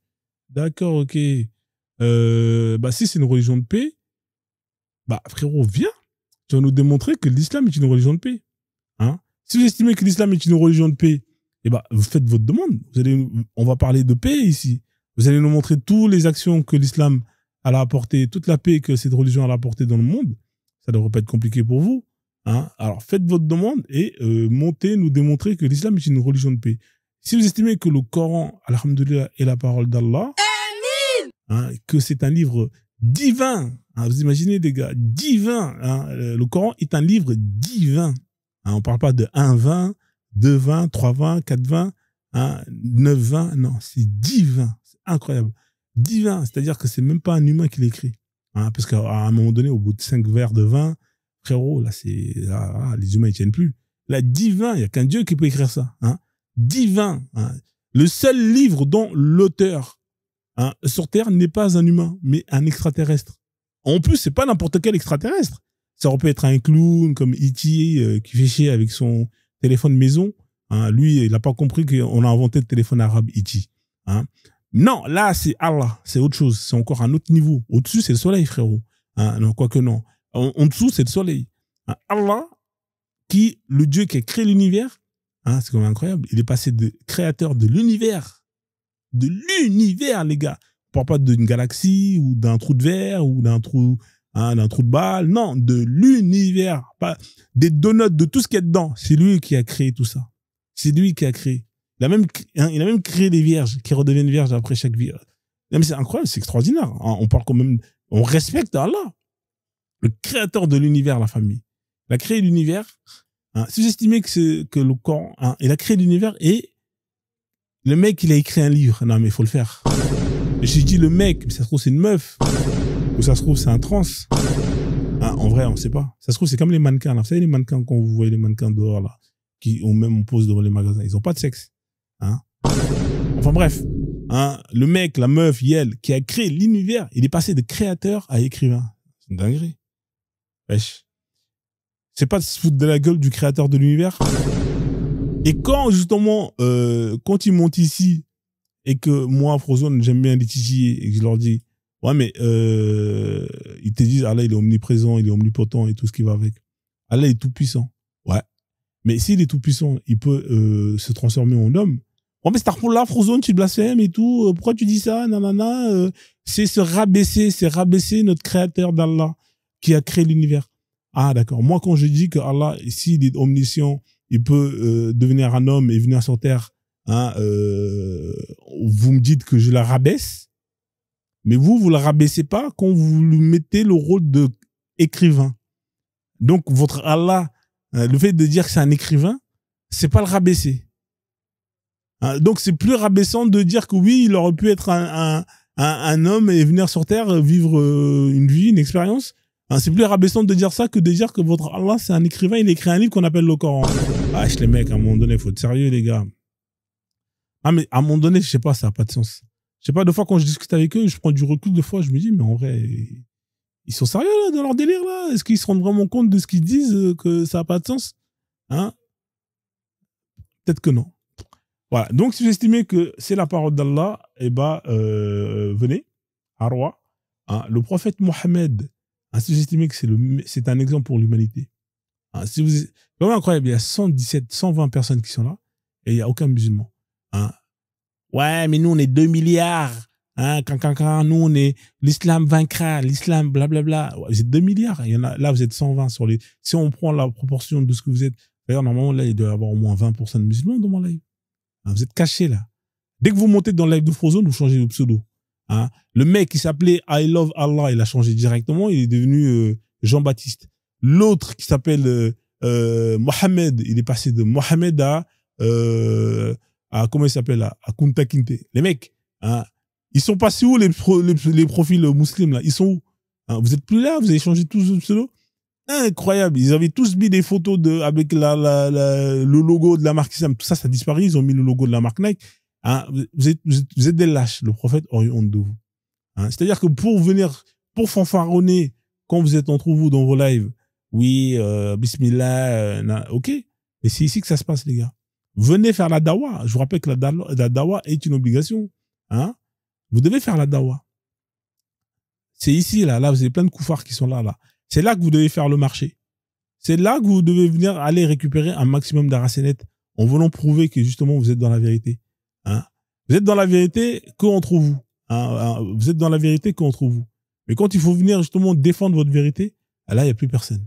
D'accord, ok. Si c'est une religion de paix, frérot, viens, tu vas nous démontrer que l'islam est une religion de paix. Hein? Si vous estimez que l'islam est une religion de paix, vous faites votre demande. On va parler de paix ici. Vous allez nous montrer toutes les actions que l'islam a apporté, toute la paix que cette religion a apporté dans le monde. Ça ne devrait pas être compliqué pour vous. Hein? Alors, faites votre demande et montez, nous démontrer que l'islam est une religion de paix. Si vous estimez que le Coran, alhamdoulilah, est la parole d'Allah, hein, que c'est un livre divin, hein, vous imaginez les gars, divin, hein, le Coran est un livre divin. Hein, on ne parle pas de 1 vin, 2 vins, 3 vins, 4 vins, hein, 9 vins, non, c'est divin, c'est incroyable. Divin, c'est-à-dire que c'est même pas un humain qui l'écrit. Hein, parce qu'à un moment donné, au bout de 5 verres de vin, frérot, là, les humains, ils tiennent plus. Là, divin, il n'y a qu'un Dieu qui peut écrire ça. Hein. Divin. Hein. Le seul livre dont l'auteur, hein, sur Terre n'est pas un humain, mais un extraterrestre. En plus, c'est pas n'importe quel extraterrestre. Ça aurait pu être un clown comme E.T. Qui fait chier avec son téléphone maison. Hein. Lui, il n'a pas compris qu'on a inventé le téléphone arabe E.T. Hein. Non, là, c'est Allah. C'est autre chose. C'est encore un autre niveau. Au-dessus, c'est le soleil, frérot. Hein. Non, quoique non. En dessous, c'est le soleil. Hein. Allah, le Dieu qui a créé l'univers, hein, c'est quand même incroyable. Il est passé de créateur de l'univers. De l'univers, les gars. On ne parle pas d'une galaxie ou d'un trou de verre ou d'un trou de balle. Non, de l'univers. Pas des donuts, de tout ce qu'il y a dedans. C'est lui qui a créé tout ça. C'est lui qui a créé. Il a même créé des vierges qui redeviennent vierges après chaque vie. Mais c'est incroyable, c'est extraordinaire. On parle quand même, on respecte Allah. Le créateur de l'univers, la famille. Il a créé l'univers. Hein, si vous estimez que le Coran, hein, il a créé l'univers et le mec, il a écrit un livre. Non, mais il faut le faire. J'ai dit le mec, mais ça se trouve, c'est une meuf. Ou ça se trouve, c'est un trans. Hein, en vrai, on ne sait pas. Ça se trouve, c'est comme les mannequins. Là. Vous savez, les mannequins, quand vous voyez les mannequins dehors, là, on pose devant les magasins, ils n'ont pas de sexe. Hein. Enfin bref. Hein, le mec, la meuf, Yel, qui a créé l'univers, il est passé de créateur à écrivain. C'est une dinguerie. Wesh. C'est pas de se foutre de la gueule du créateur de l'univers. Et quand, justement, quand ils montent ici, et que moi, Frozone, j'aime bien les titiller, et que je leur dis, ouais, mais ils te disent, Allah, il est omniprésent, il est omnipotent, et tout ce qui va avec. Allah est tout puissant. Ouais. Mais s'il est tout puissant, il peut se transformer en homme. Oh, mais c'est pour là, Frozone, tu blasphèmes et tout. Pourquoi tu dis ça? Nanana. C'est rabaisser notre créateur d'Allah qui a créé l'univers. Ah, d'accord. Moi, quand je dis que Allah, s'il est omniscient, il peut devenir un homme et venir sur terre, hein, vous me dites que je la rabaisse, mais vous la rabaissez pas quand vous lui mettez le rôle de écrivain. Donc, votre Allah, le fait de dire que c'est un écrivain, c'est pas le rabaisser. Hein, donc, c'est plus rabaissant de dire que oui, il aurait pu être un homme et venir sur terre, vivre une vie, une expérience. Hein, c'est plus rabaissant de dire ça que de dire que votre Allah, c'est un écrivain, il écrit un livre qu'on appelle le Coran. Ah, les mecs, à un moment donné, il faut être sérieux, les gars. Ah, mais à un moment donné, je sais pas, ça n'a pas de sens. Je sais pas, deux fois, quand je discute avec eux, je prends du recul, deux fois, je me dis, mais en vrai, ils sont sérieux, là, dans leur délire, là? Est-ce qu'ils se rendent vraiment compte de ce qu'ils disent, que ça n'a pas de sens? Hein? Peut-être que non. Voilà. Donc, si vous estimez que c'est la parole d'Allah, eh ben, venez, Harwa. Hein, le prophète Mohammed, hein, si vous estimez que c'est un exemple pour l'humanité. Hein, si c'est vraiment incroyable, il y a 120 personnes qui sont là et il n'y a aucun musulman. Hein. Ouais, mais nous, on est 2 milliards. Hein, nous, on est, l'islam vaincra, l'islam, blablabla. Ouais, vous êtes 2 milliards. Il y en a, là, vous êtes 120 sur les, si on prend la proportion de ce que vous êtes, d'ailleurs, normalement, là, il doit y avoir au moins 20% de musulmans dans mon live. Hein, vous êtes cachés, là. Dès que vous montez dans le live de Frozone, vous changez de pseudo. Hein. Le mec qui s'appelait I Love Allah, il a changé directement, il est devenu Jean-Baptiste. L'autre qui s'appelle Mohamed, il est passé de Mohamed à comment il s'appelle là, à Kunta Kinte. Les mecs, hein, ils sont passés où les profils musulmans là? Ils sont où? Hein, vous êtes plus là, vous avez changé tous de pseudo? Incroyable, ils avaient tous mis des photos avec le logo de la marque Islam, tout ça, ça a disparu, ils ont mis le logo de la marque Nike. Hein, vous êtes des lâches, le prophète aurait honte de vous. Hein, c'est-à-dire que pour fanfaronner quand vous êtes entre vous dans vos lives, oui, bismillah, ok, et c'est ici que ça se passe, les gars. Venez faire la dawa. Je vous rappelle que la dawa est une obligation. Hein, vous devez faire la dawa. C'est ici, là, vous avez plein de koufars qui sont là. C'est là que vous devez faire le marché. C'est là que vous devez venir aller récupérer un maximum d'arasénettes en voulant prouver que justement vous êtes dans la vérité. Hein, vous êtes dans la vérité qu'entre vous. Hein, vous êtes dans la vérité qu'entre vous. Mais quand il faut venir justement défendre votre vérité, là, il n'y a plus personne.